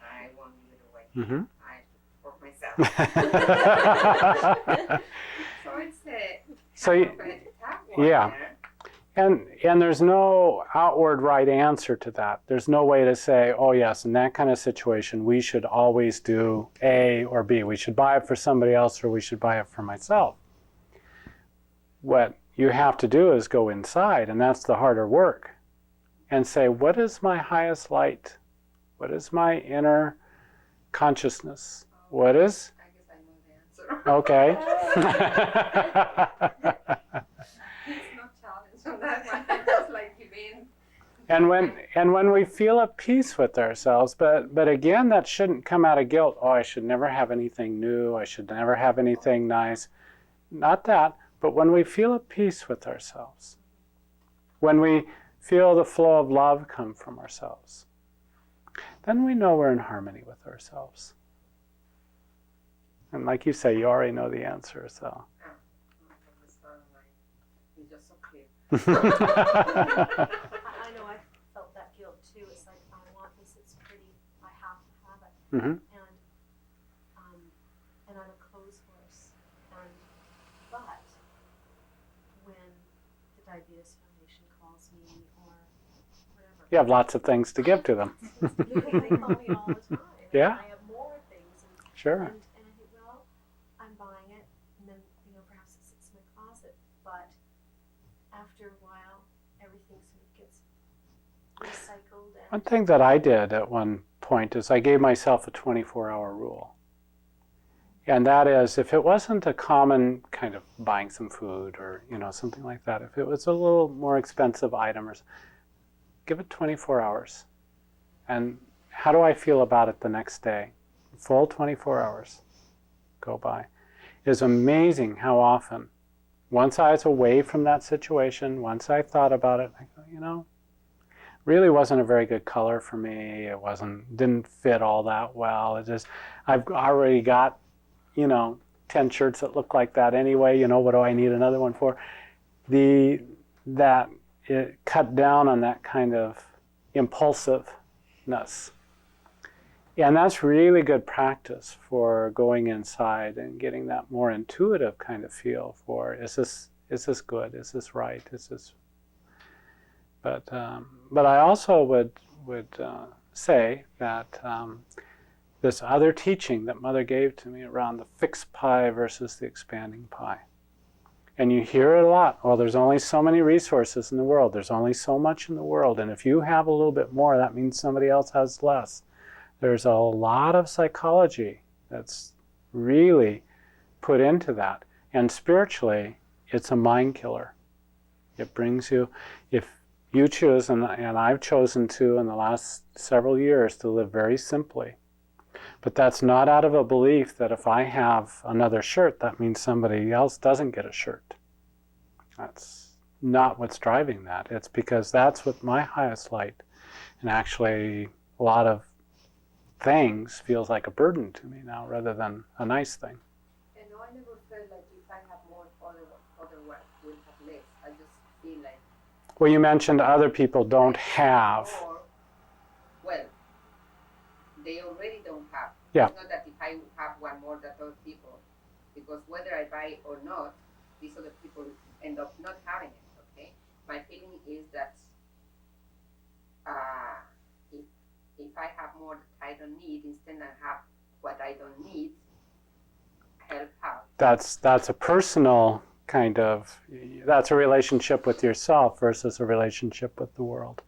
I won't give it away. Mm-hmm. I for myself. Mm-hmm. So it's a So kind you- of a tag one yeah. there. And there's no outward right answer to that. There's no way to say, oh yes, in that kind of situation, we should always do A or B. We should buy it for somebody else or we should buy it for myself. What you have to do is go inside, and that's the harder work, and say, what is my highest light? What is my inner consciousness? What is? I guess I know the answer. Okay. It's not challenged on that one. It's just like giving. And when we feel at peace with ourselves, but again, that shouldn't come out of guilt. Oh, I should never have anything new. I should never have anything nice. Not that, but when we feel at peace with ourselves, when we feel the flow of love come from ourselves, then we know we're in harmony with ourselves. And like you say, you already know the answer, so. It's just so clear. I know I felt that guilt too. It's like, I want this, it's pretty, I have to have it. Mm-hmm. And I'm a clothes horse. But when the Diabetes Foundation calls me or whatever. You have lots of things to give to them. They call me all the time. Yeah. And I have more things. Sure. And I think, well, I'm buying it, and then, perhaps it sits in my closet. But after a while, everything sort of gets recycled. One thing that I did at one point is I gave myself a 24-hour rule. And that is, if it wasn't a common kind of buying some food or, something like that, if it was a little more expensive item, give it 24 hours. And how do I feel about it the next day? Full 24 hours go by. It is amazing how often, once I was away from that situation, once I thought about it, I go, really wasn't a very good color for me. It didn't fit all that well. I've already got, 10 shirts that look like that anyway. What do I need another one for? That it cut down on that kind of impulsiveness. And that's really good practice for going inside and getting that more intuitive kind of feel for, is this good? Is this right? But I also would say that this other teaching that Mother gave to me around the fixed pie versus the expanding pie. And you hear it a lot. Well, there's only so many resources in the world. There's only so much in the world. And if you have a little bit more, that means somebody else has less. There's a lot of psychology that's really put into that. And spiritually, it's a mind killer. It brings you, if you choose, and I've chosen to in the last several years, to live very simply. But that's not out of a belief that if I have another shirt, that means somebody else doesn't get a shirt. That's not what's driving that. It's because that's what my highest light, and actually a lot of things feels like a burden to me now rather than a nice thing. And no, I never felt like if I have more, otherwise will have less. I just feel like. Well, you mentioned other people don't have. Or, well, they already don't have. Yeah. It's not that if I have one more than other people, because whether I buy or not, these other people end up not having it, okay? My feeling is that if I have more that I don't need, instead of have what I don't need, help out. That's a personal kind of, that's a relationship with yourself versus a relationship with the world.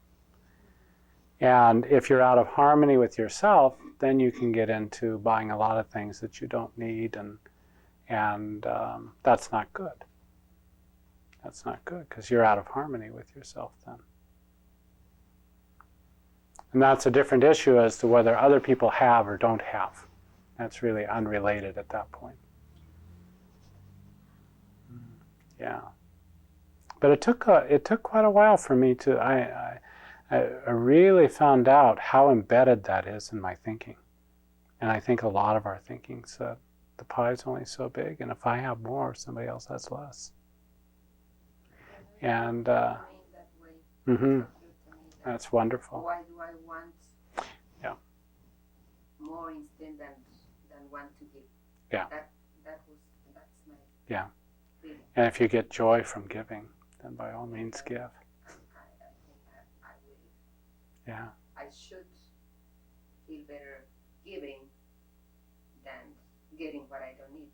And if you're out of harmony with yourself, then you can get into buying a lot of things that you don't need, and that's not good. That's not good because you're out of harmony with yourself then. And that's a different issue as to whether other people have or don't have. That's really unrelated at that point. Yeah. But it took quite a while for me to, I really found out how embedded that is in my thinking. And I think a lot of our thinking said, the pie's only so big, and if I have more, somebody else has less. And that's wonderful. Why do I want more instead than want to give? Yeah. That's my feeling. And if you get joy from giving, then by all means give. I think I will. Yeah. I should feel better giving than getting what I don't need,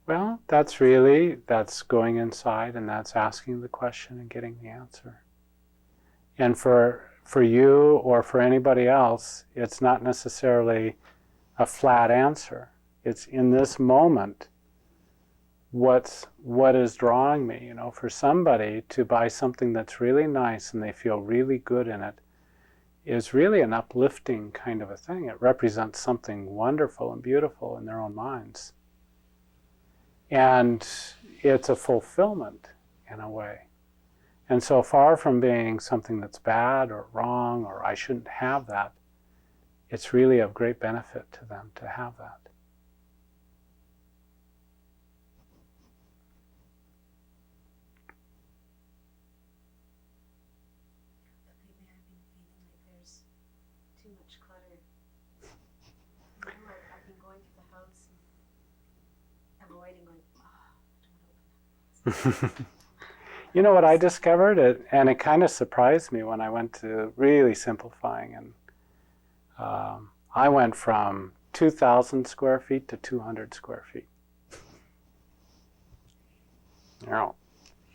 Well, that's going inside and that's asking the question and getting the answer. And for you or for anybody else, it's not necessarily a flat answer. It's in this moment, what is drawing me, for somebody to buy something that's really nice and they feel really good in it is really an uplifting kind of a thing. It represents something wonderful and beautiful in their own minds. And it's a fulfillment in a way. And so far from being something that's bad or wrong or I shouldn't have that, it's really of great benefit to them to have that. Lately I've been feeling like there's too much clutter. I've been going through the house and avoiding like, I don't want to open that. You know what I discovered? And it kind of surprised me when I went to really simplifying. And I went from 2,000 square feet to 200 square feet.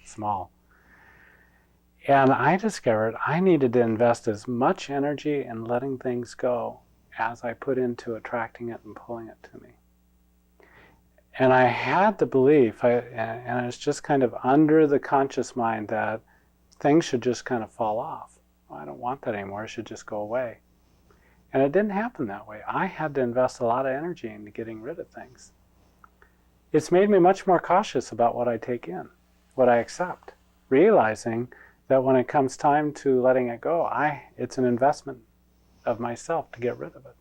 Small. And I discovered I needed to invest as much energy in letting things go as I put into attracting it and pulling it to me. And I had the belief, and it's just kind of under the conscious mind that things should just kind of fall off. I don't want that anymore, it should just go away. And it didn't happen that way. I had to invest a lot of energy into getting rid of things. It's made me much more cautious about what I take in, what I accept, realizing that when it comes time to letting it go, it's an investment of myself to get rid of it.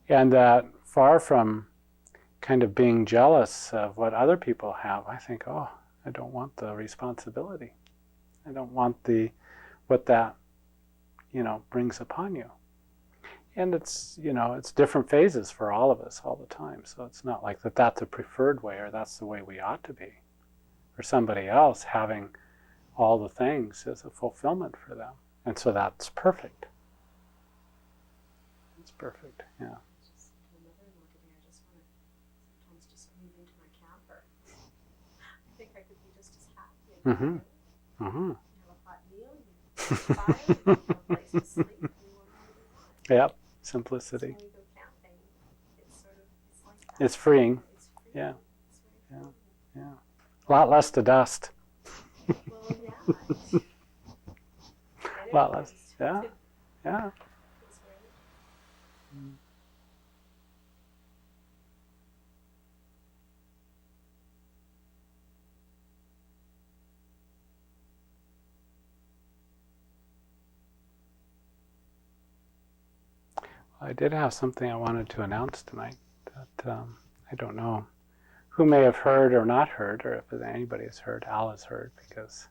And that far from kind of being jealous of what other people have, I think, I don't want the responsibility. I don't want what that, brings upon you. And it's different phases for all of us all the time. So it's not like that's a preferred way or that's the way we ought to be. For somebody else, having all the things is a fulfillment for them. And so that's perfect. It's perfect, yeah. Mm-hmm. Mm-hmm. You have a hot meal, you have a place to sleep, you want to do. Yep, simplicity. So when you go camping, it's like that. It's freeing. It's free. Yeah. It's Yeah. very Yeah. A lot less to dust. Well, yeah. A lot less. Yeah. Yeah. It's very I did have something I wanted to announce tonight that I don't know who may have heard or not heard, or if anybody has heard. Al has heard, because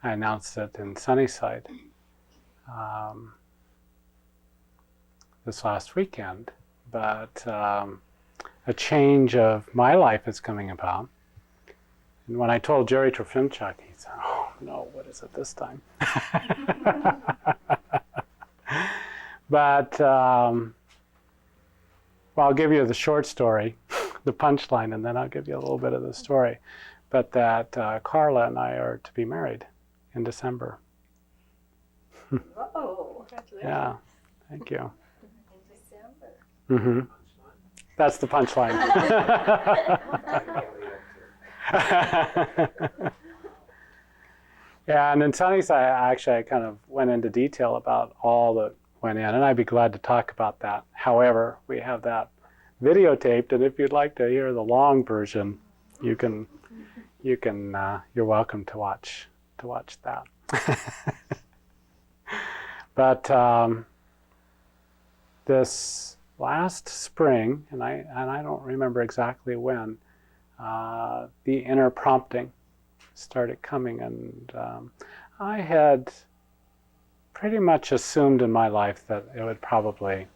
I announced it in Sunnyside this last weekend. But a change of my life is coming about. And when I told Jerry Trofimchuk, he said, "Oh no, what is it this time?" But well, I'll give you the short story, the punchline, and then I'll give you a little bit of the story. But that Carla and I are to be married in December. Whoa! Congratulations. Yeah, thank you. In December. Mm-hmm. That's the punchline. Yeah, and in Sunnyside, I kind of went into detail about all that went in, and I'd be glad to talk about that. However, we have that videotaped, and if you'd like to hear the long version, you're welcome to watch that. But this last spring, and I don't remember exactly when, the inner prompting started coming, and I had pretty much assumed in my life that it would probably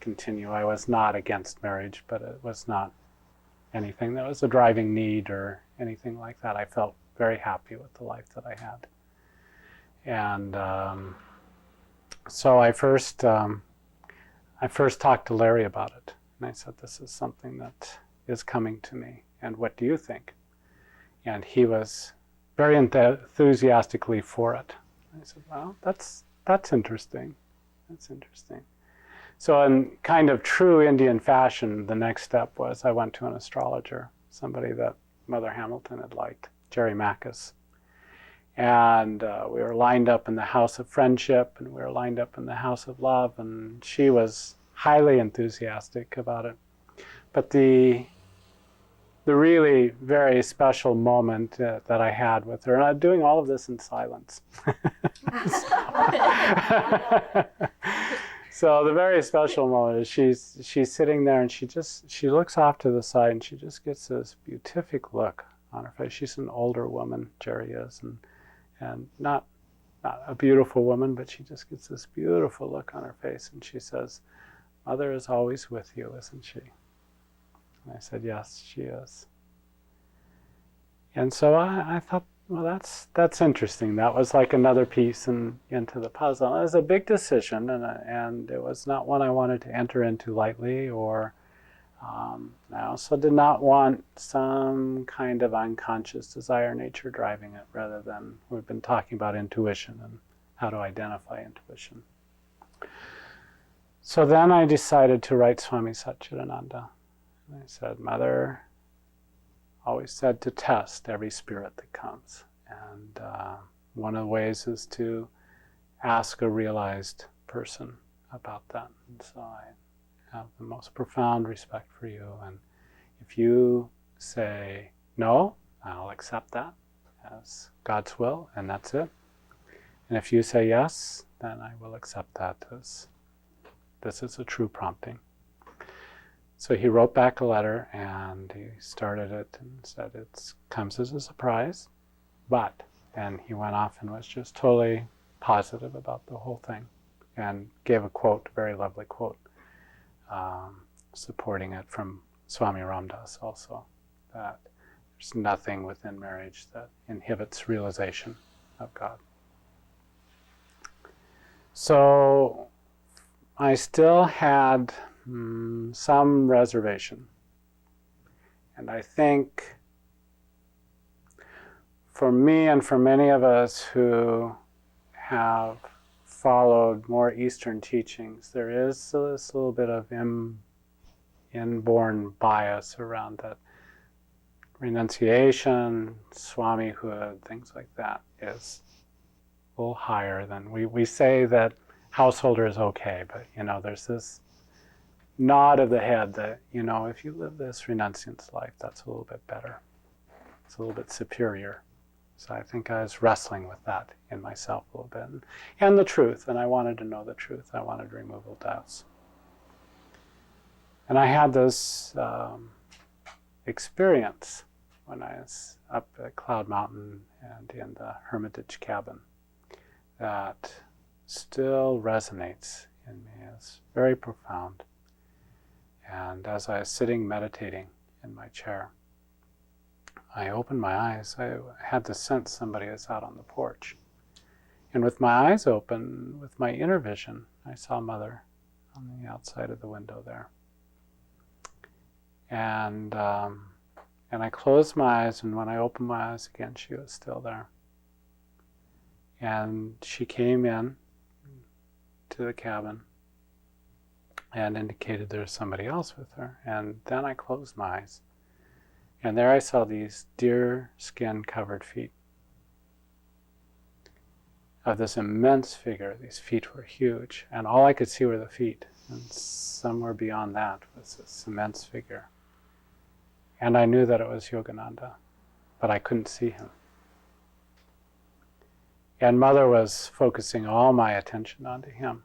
continue. I was not against marriage, but it was not anything that was a driving need or anything like that. I felt very happy with the life that I had. And so I first talked to Larry about it, and I said, "This is something that is coming to me, and what do you think?" And he was very enthusiastically for it. I said, "Well, that's interesting. That's interesting." So in kind of true Indian fashion, the next step was I went to an astrologer, somebody that Mother Hamilton had liked, Jerry Mackes. And we were lined up in the house of friendship, and we were lined up in the house of love, and she was highly enthusiastic about it. But the really very special moment that I had with her, and I'm doing all of this in silence. So the very special moment is she's sitting there, and she looks off to the side, and she just gets this beatific look on her face. She's an older woman, Jerry is, and not a beautiful woman, but she just gets this beautiful look on her face, and she says, "Mother is always with you, isn't she?" And I said, "Yes, she is." And so I thought, well, that's interesting. That was like another piece into the puzzle. It was a big decision, and it was not one I wanted to enter into lightly, or I also did not want some kind of unconscious desire nature driving it, rather than, we've been talking about intuition and how to identify intuition. So then I decided to write Swami Satchitananda. And I said, "Mother always said to test every spirit that comes. And one of the ways is to ask a realized person about that. And so I have the most profound respect for you. And if you say no, I'll accept that as God's will, and that's it. And if you say yes, then I will accept that as this is a true prompting." So he wrote back a letter, and he started it and said, "It comes as a surprise, but," and he went off and was just totally positive about the whole thing, and gave a quote, a very lovely quote, supporting it from Swami Ramdas also, that there's nothing within marriage that inhibits realization of God. So I still had some reservation. And I think for me and for many of us who have followed more Eastern teachings, there is this little bit of inborn bias around that renunciation, Swamihood, things like that is a little higher than we say that householder is okay, but there's this nod of the head that, if you live this renunciance life, that's a little bit better. It's a little bit superior. So I think I was wrestling with that in myself a little bit. And the truth, and I wanted to know the truth. I wanted to remove all doubts. And I had this experience when I was up at Cloud Mountain and in the Hermitage cabin that still resonates in me. It's very profound. And as I was sitting meditating in my chair, I opened my eyes. I had the sense somebody was out on the porch. And with my eyes open, with my inner vision, I saw Mother on the outside of the window there. And I closed my eyes, and when I opened my eyes again, she was still there. And she came in to the cabin and indicated there was somebody else with her. And then I closed my eyes. And there I saw these deer skin covered feet of this immense figure. These feet were huge, and all I could see were the feet. And somewhere beyond that was this immense figure. And I knew that it was Yogananda, but I couldn't see him. And Mother was focusing all my attention onto him.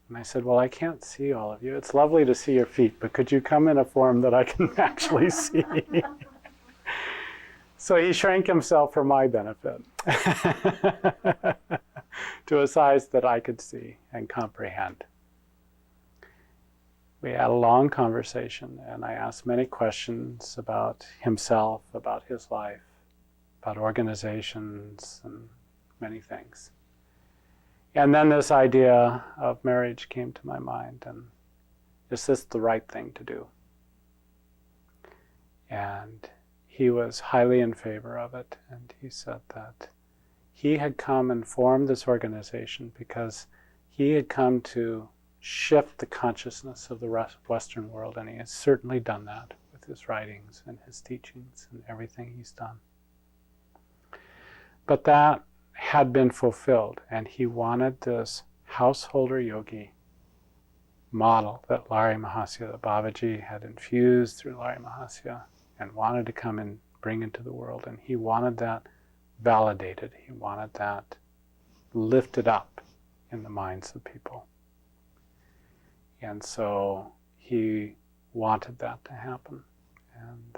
And I said, well, I can't see all of you. It's lovely to see your feet, but could you come in a form that I can actually see? So he shrank himself for my benefit to a size that I could see and comprehend. We had a long conversation, and I asked many questions about himself, about his life, about organizations, and many things. And then this idea of marriage came to my mind, and is this the right thing to do? And he was highly in favor of it, and he said that he had come and formed this organization because he had come to shift the consciousness of the Western world, and he has certainly done that with his writings and his teachings and everything he's done. But that had been fulfilled, and he wanted this householder yogi model that Larry Mahasya, the Babaji, had infused through Larry Mahasya and wanted to come and bring into the world. And he wanted that validated. He wanted that lifted up in the minds of people. And so he wanted that to happen. And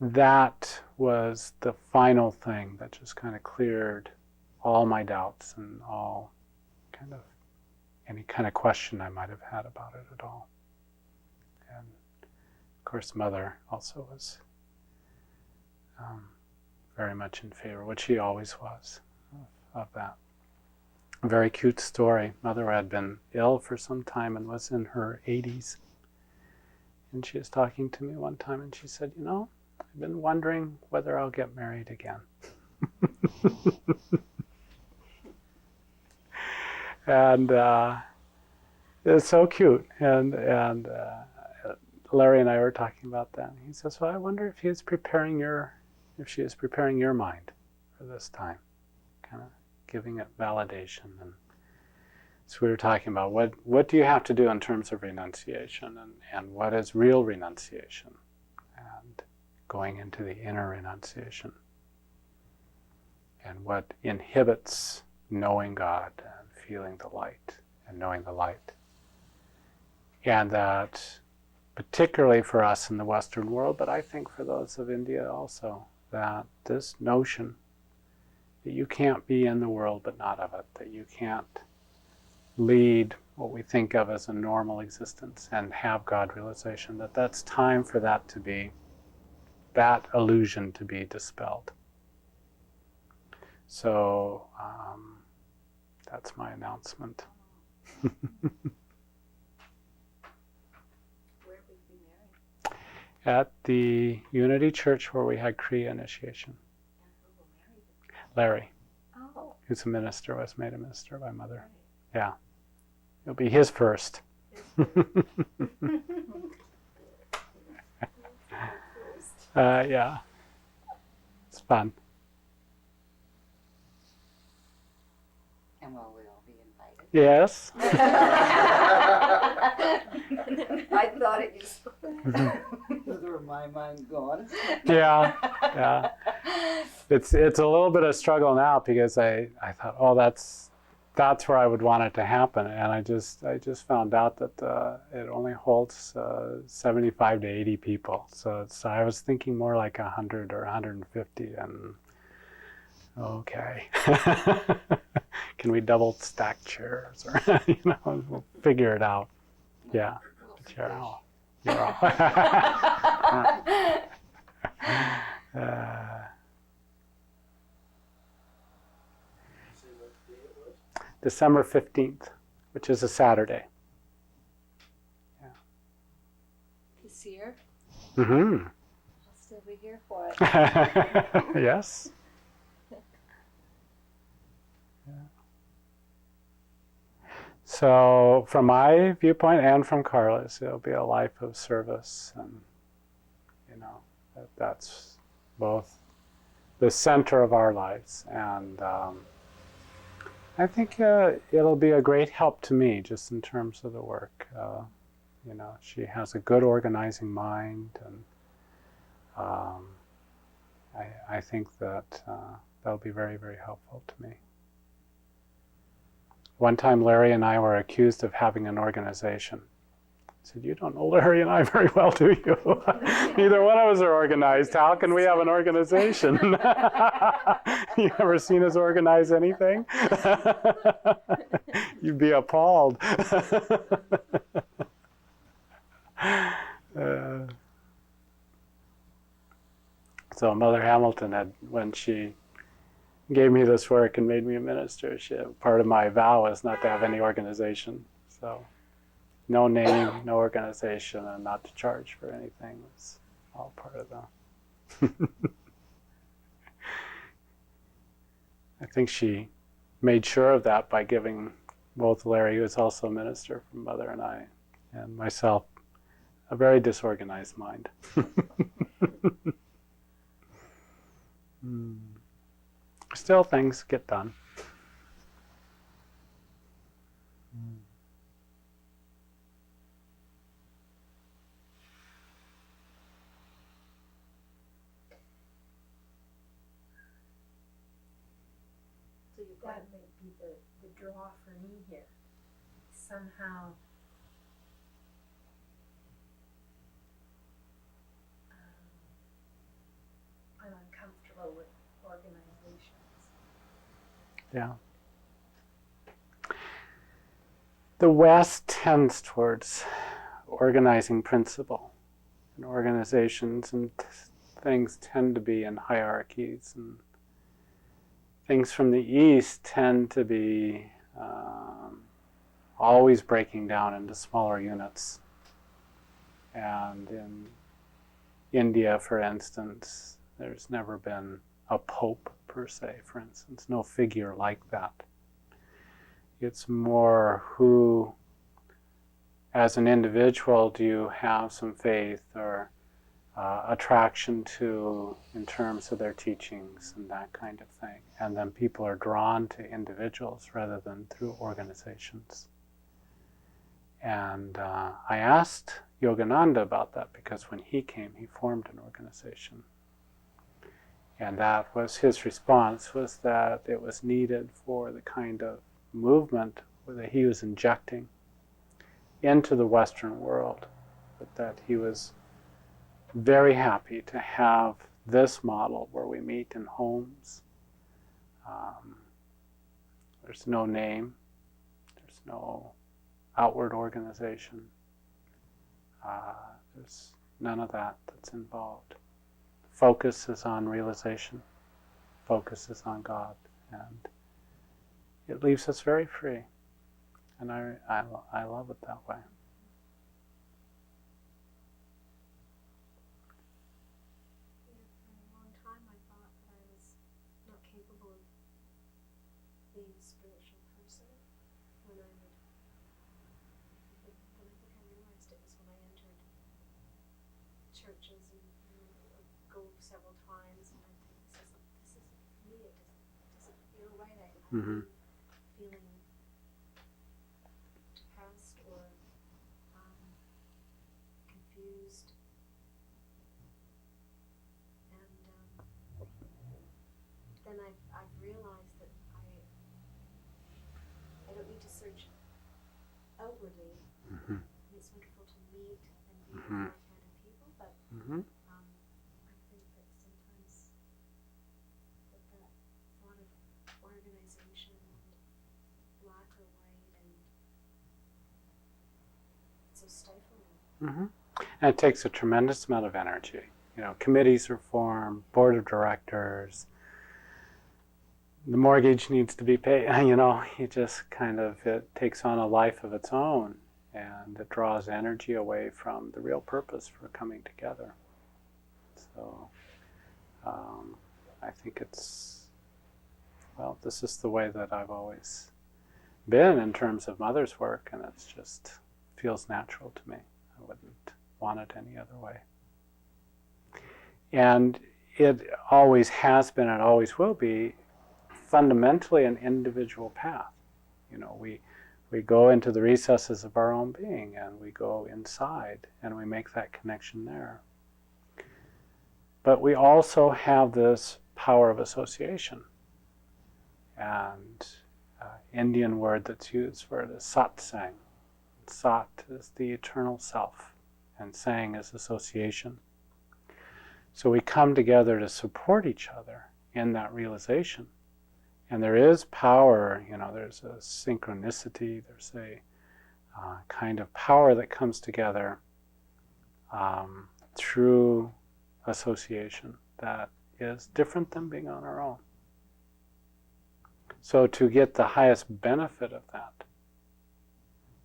that was the final thing that just kind of cleared all my doubts and all kind of any kind of question I might have had about it at all. And of course, Mother also was very much in favor, which she always was, of that. A very cute story. Mother had been ill for some time and was in her 80s. And she was talking to me one time, and she said, you know, I've been wondering whether I'll get married again. And it's so cute. And Larry and I were talking about that. And he says, well, I wonder if she is preparing your mind for this time, kind of giving it validation. And so we were talking about what do you have to do in terms of renunciation, and what is real renunciation, and going into the inner renunciation, and what inhibits knowing God and feeling the light and knowing the light. And that particularly for us in the Western world, but I think for those of India also, that this notion that you can't be in the world but not of it, that you can't lead what we think of as a normal existence and have God realization, that's time for that to be, that illusion to be dispelled. So that's my announcement. Where will you be married? At the Unity Church where we had Kriya initiation. And who will marry you? Larry, Oh. who's a minister, was made a minister by Mother. Right. Yeah. It'll be his first. Yeah. It's fun. And will we all be invited? Yes. I thought it was. That's where my mind's going. Yeah. It's a little bit of struggle now because I thought, oh, that's that's where I would want it to happen. And I just found out that it only holds 75 to 80 people. So I was thinking more like 100 or 150. And okay, can we double stack chairs, or we'll figure it out. Yeah, chair out. You're off. December 15th, which is a Saturday. This year, Mm-hmm. I'll still be here for it. Yes. So from my viewpoint and from Carla's, it'll be a life of service, and that's both the center of our lives, and I think it'll be a great help to me just in terms of the work. She has a good organizing mind, and I think that that'll be very, very helpful to me. One time Larry and I were accused of having an organization. I said, "You don't know Larry and I very well, do you? Neither one of us are organized. How can we have an organization?" You ever seen us organize anything? You'd be appalled. So Mother Hamilton when she gave me this work and made me a minister, part of my vow is not to have any organization. So no name, no organization, and not to charge for anything. It's all part of the... I think she made sure of that by giving both Larry, who is also a minister, from Mother, and myself, a very disorganized mind. Still, things get done. So that might be the draw for me here. Somehow, I'm uncomfortable with organizations. Yeah. The West tends towards organizing principle, and organizations and things tend to be in hierarchies, and things from the East tend to be always breaking down into smaller units. And in India, for instance, there's never been a pope per se, for instance, no figure like that. It's more who, as an individual, do you have some faith or attraction to in terms of their teachings and that kind of thing. And then people are drawn to individuals rather than through organizations. And I asked Yogananda about that because when he came, he formed an organization. And that was his response, was that it was needed for the kind of movement that he was injecting into the Western world, but that he was very happy to have this model where we meet in homes. There's no name, there's no outward organization. There's none of that that's involved. Focus is on realization. Focus is on God. And it leaves us very free. And I love it that way. For a long time I thought that I was not capable of being a spiritual person. When I realized it was when I entered churches and go several times, and I think this isn't me. It doesn't feel right. I'm feeling depressed or confused, and then I've realized that outwardly. Mm-hmm. It's wonderful to meet and be Mhm. with like-minded people, but Mm-hmm. I think that sometimes that thought of organization and black or white and it's so stifling. Mm-hmm. And it takes a tremendous amount of energy. Committees are formed, board of directors, the mortgage needs to be paid. You just it takes on a life of its own, and it draws energy away from the real purpose for coming together. So I think this is the way that I've always been in terms of Mother's work, and it's just feels natural to me. I wouldn't want it any other way. And it always has been and always will be fundamentally an individual path. We go into the recesses of our own being and we go inside and we make that connection there. But we also have this power of association. And Indian word that's used for it is satsang. Sat is the eternal self, and sang is association. So we come together to support each other in that realization. And there is power, there's a synchronicity, there's a kind of power that comes together through association that is different than being on our own. So to get the highest benefit of that,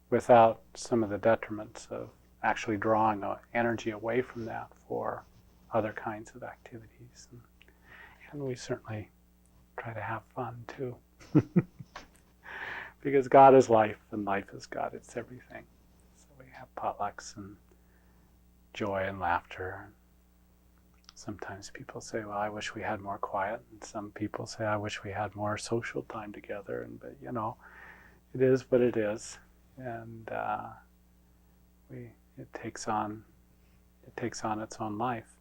without some of the detriments of actually drawing energy away from that for other kinds of activities. And we certainly try to have fun too. Because God is life and life is God, it's everything. So we have potlucks and joy and laughter. Sometimes people say, well, I wish we had more quiet. And some people say, I wish we had more social time together. But it is what it is. And it takes on its own life.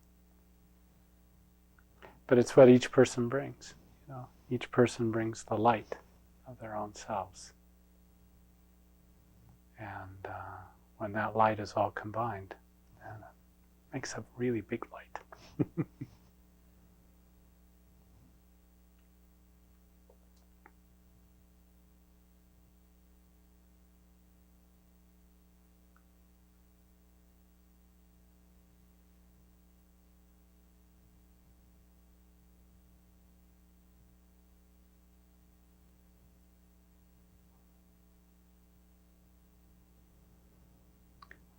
But it's what each person brings. Each person brings the light of their own selves. And when that light is all combined, then it makes a really big light.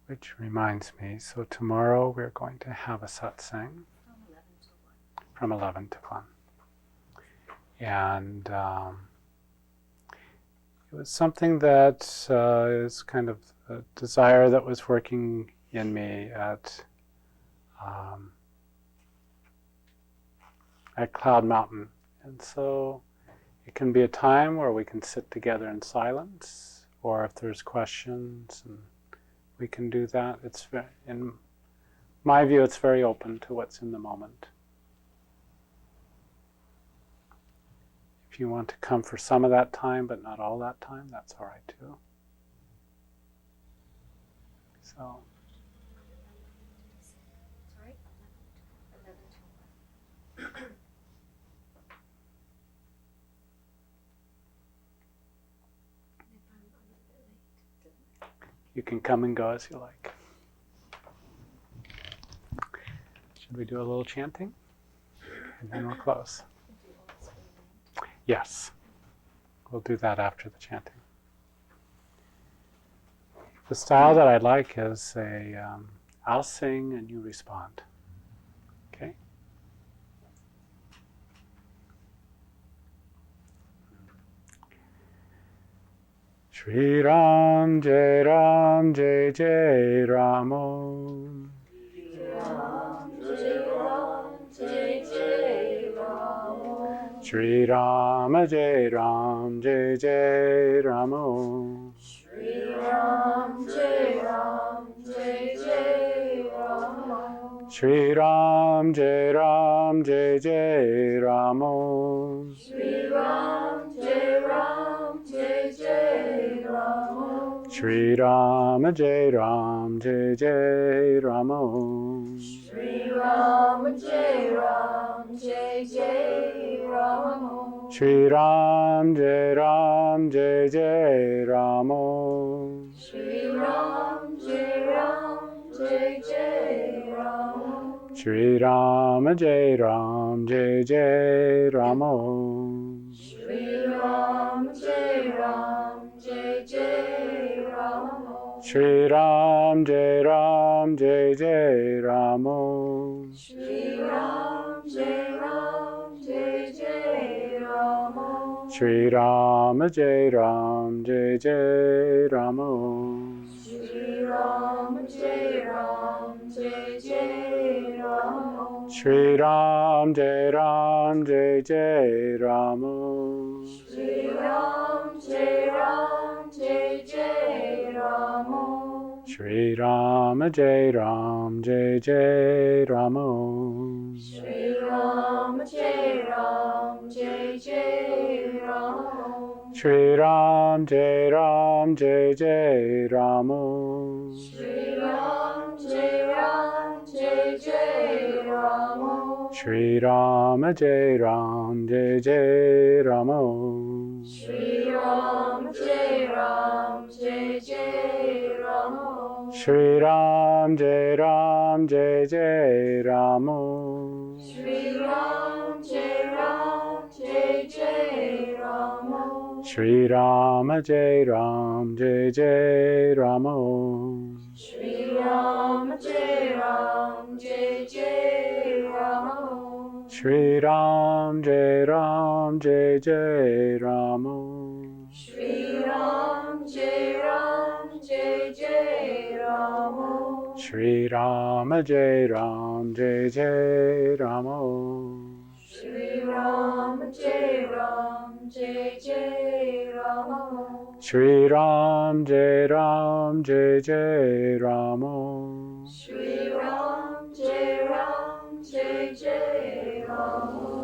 Which reminds me, so tomorrow we're going to have a satsang from 11 to 1. And it was something that is kind of a desire that was working in me at Cloud Mountain. And so it can be a time where we can sit together in silence, or if there's questions, and we can do that. It's in my view, it's very open to what's in the moment. If you want to come for some of that time, but not all that time, that's all right too. So. Sorry? 11 to 1. If I'm a little bit late. You can come and go as you like. Should we do a little chanting? And then we'll close. Yes. We'll do that after the chanting. The style that I like is I'll sing and you respond. Okay? Shri Ram, Jai Ram, Jai Jai Ramo. Shri Ram, Jai Ram, Jai Jai Ramo. Shri Ram, Jai Ram, Jai Jai Ramo. Shri Ram, Jai Ram, Jai Jai Ramo. Shri Ram, Jai Ram, Jai Jai Ramo. Shri Rama Jai Ram Jai Jai Ramo. Shri Rama Jai Ram Jai Jai Ramo. Shri Ram Jai Ram Jai Jai Ramo. Shri Ram Jai Ram Jai Jai Ramo. Shri Rama Jai Ram Jai Jai Ramo. Shri Ram Jai Ram Jai Jai Ramo. Shri Ram Jai Ram Jai Jai Ramo. Shri Ram Jai Ram Jai Jai Ramo. Shri Rama Jai Ram Jai Jai Ramo. Shri Ram Jai Ram Jai Jai Ramo. Shri Ram Jai Ram Jai Jai Ramo. Shri Ram Jai Ram Jai Jai Ramo. Shri Rama Jai Ram Jai Jai Ramo. Shri Ram Jai Ram Jai Jai Ramo. Shri Ram Jai Ram Jai Jai Ramo. Shri Ram Jai Ram Jai Jai Ramo. Shri Rama Jai Ram Jai Jai Ramo. Shri Ram Jai Ram Jai Jai Ramo. Shri Ram Jai Ram Jai Jai Ramo. Shri Ram Jai Ram Jai Jai Ramo. Shri Rama Jai Ram Jai Jai Ramo. Shri Ram Jai Ram Jai Jai Ramo. Shri Ram Jai Ram Jai Jai Ramo. Shri Ram Jai Ram Jai Jai Ramo. Shri Rama Jai Ram Jai Jai Ramo. Shri Ram Jai Ram Jai Jai Ramo. Shri Ram Jai Ram Jai Jai Ramo. Shri Ram Jai Ram Jai Jai Ramo.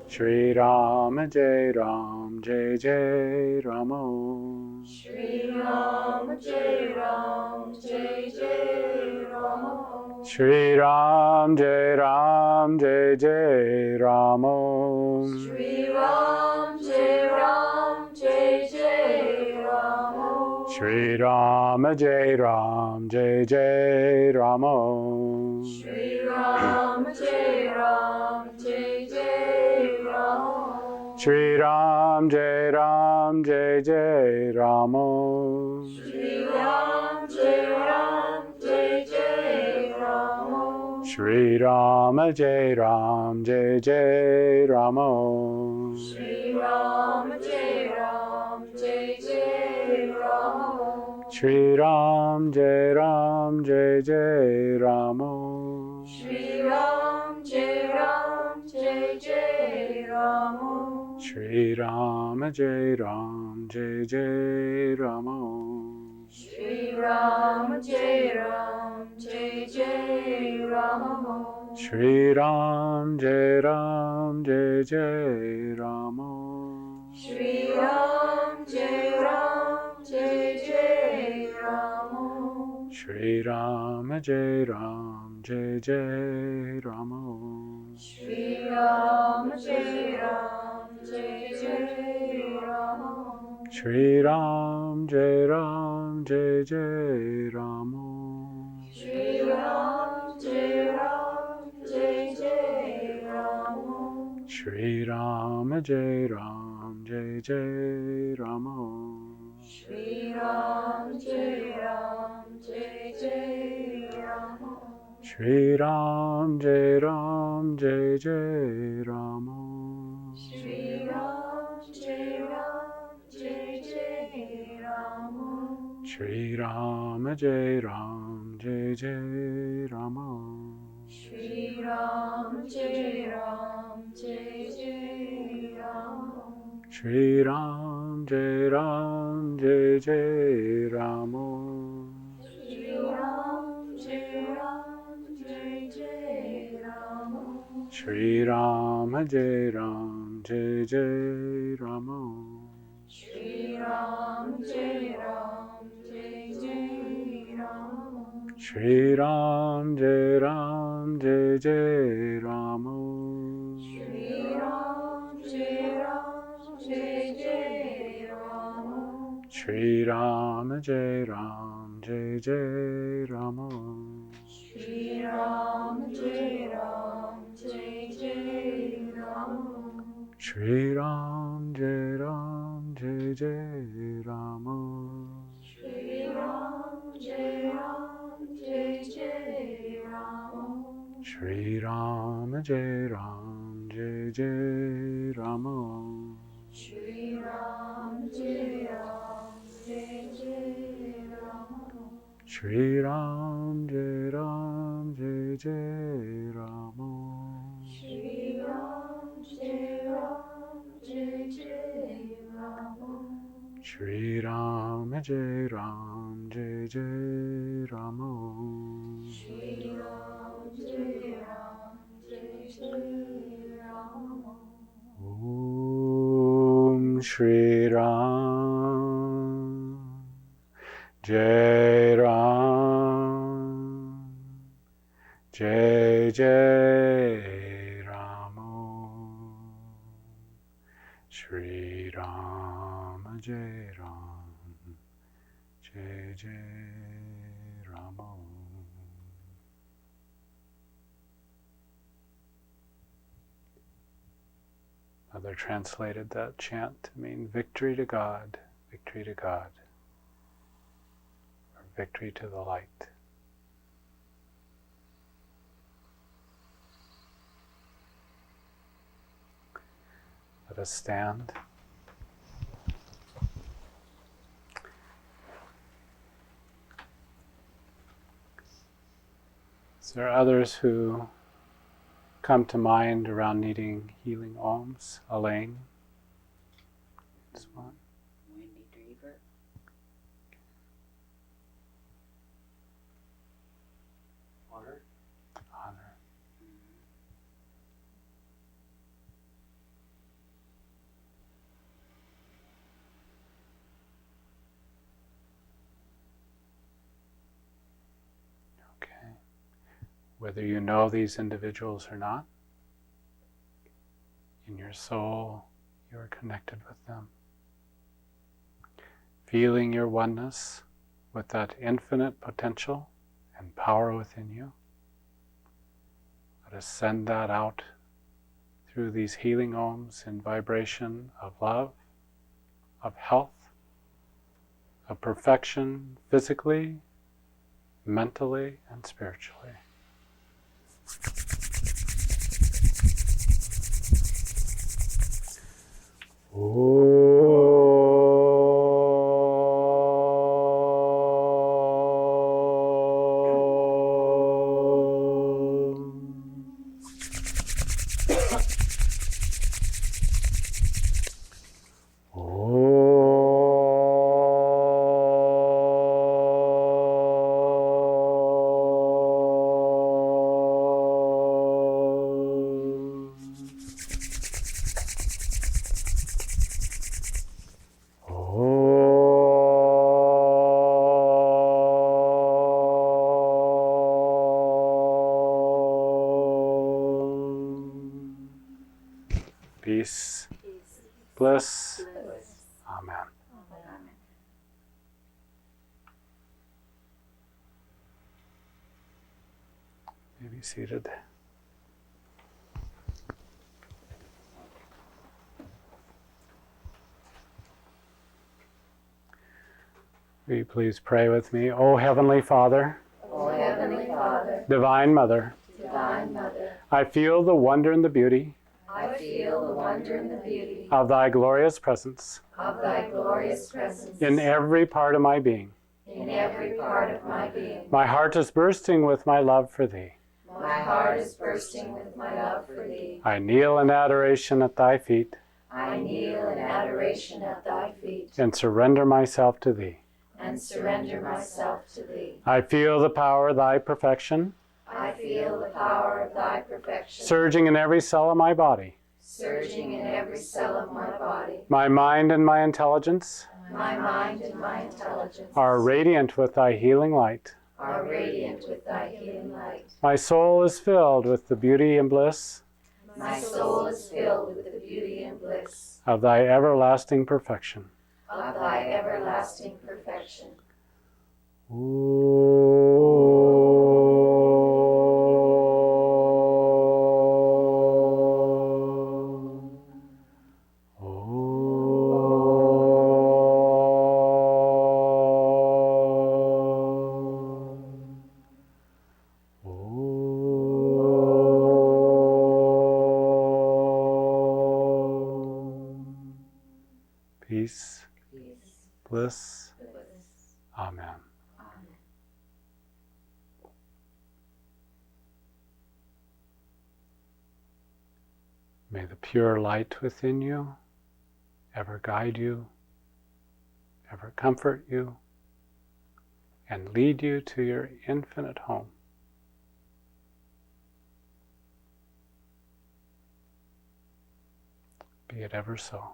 Shri Rama Jai Ram Jai Jai Ramo. Shri Ram Jai Ram Jai Jai Ramo. Shri Ram Jai Ram Jai Jai Ramo. Shri Ram Jai Ram Jai Jai Ramo. Shri Rama Jai Ram Jai Jai Ramo. Shri Ram Jai Ram Jai Jai Ramo. Shri Ram Jai Ram Jai Jai Ramo. Shri Ram Jai Ram Jai Jai Ramo. Shri Rama Jai Ram Jai Jai Ramo. Shri Ram Jai Ram Jai Jai Ramo. Shri Ram Jai Ram Jai Jai Ramo. Shri Ram Jai Ram Jai Jai Ramo. Shri Rama Jai Ram Jai Jai Ramo. Shri Ram Jai Ram Jai Jai Ramo. Shri Ram Jai Ram Jai Jai Ramo. Shri Ram Jai Ram Jai Jai Ramo. Shri Rama Jai Ram Jai Jai Ramo. Shri Ram Jai Ram Jai Jai Ramo. Shri Ram Jai Ram Jai Jai Ramo. Shri Ram Jai Ram Jai Jai Ramo. Shri Rama Jai Ram Jai Jai Ramo. Shri Ram Jai Ram Jai Jai Ramo. Shri Ram Jai Ram Jai Jai Ramo. Shri Ram Jai Ram Jai Jai Ramo. Shri Rama Jai Ram Jai Jai Ramo. Shri Ram Jai Ram Jai Jai Ramo. Shri Ram Jai Ram Jai Jai Ramo. Shri Ram Jai Ram Jai Jai Ramo. Shri Rama Jai Ram Jai Jai Ramo. Shri Ram Jai Ram Jai Shri Ram Jai Ram Jai Jai Ram. Shri Ram Jai Ram Jai Jai Ram. Shri Ram Jai Ram Jai Jai Ram. Shri Ram Jai Ram Jai Jai Ram. Shri Ram Jai Ram Jai Jai Ram. Shri Ram Jai Ram Jai Jai Ram. Shri Ram Jai Ram Jai Jai Ram. Shri Ram Jai Ram Jai Jai Ram. Shri Ram Jai Ram Jai Jai Ram. Shri Ram Jai Ram Jai Jai Ram. Shri Ram Jai Ram Jai Jai Ram. Shri Ram Jai Ram Jai Jai Ram. Om Shri Ram Jai Ram Jai Jai Ram. Shri Ram Jai Ram Jai Jai Ram. Mother translated that chant to mean victory to God, or victory to the light. Let us stand. Is there others who come to mind around needing healing alms? Elaine? This one. Wendy Drever. Honor. Honor. Okay. Whether you know these individuals or not, in your soul, you are connected with them. Feeling your oneness with that infinite potential and power within you. Let us send that out through these healing ohms in vibration of love, of health, of perfection physically, mentally, and spiritually. Peace, bliss. Amen. You be seated. Will you please pray with me? O Heavenly Father, O Heavenly Father, Divine Mother, Divine Mother, I feel the wonder and the beauty I feel the wonder and the beauty of Thy glorious presence of Thy glorious presence in every part of my being. in every part of my being. My heart is bursting with my love for Thee. My heart is bursting with my love for Thee. I kneel in adoration at Thy feet I kneel in adoration at Thy feet and surrender myself to Thee. and surrender myself to Thee. I feel the power of Thy perfection I feel the power of Thy perfection surging in every cell of my body. surging in every cell of my body. My mind and my intelligence My mind and my intelligence are radiant with Thy healing light. are radiant with thy healing light. My soul is filled with the beauty and bliss My soul is filled with the beauty and bliss of thy everlasting perfection. of thy everlasting perfection. Peace, bliss. Amen. May the pure light within you ever guide you, ever comfort you, and lead you to your infinite home. Be it ever so.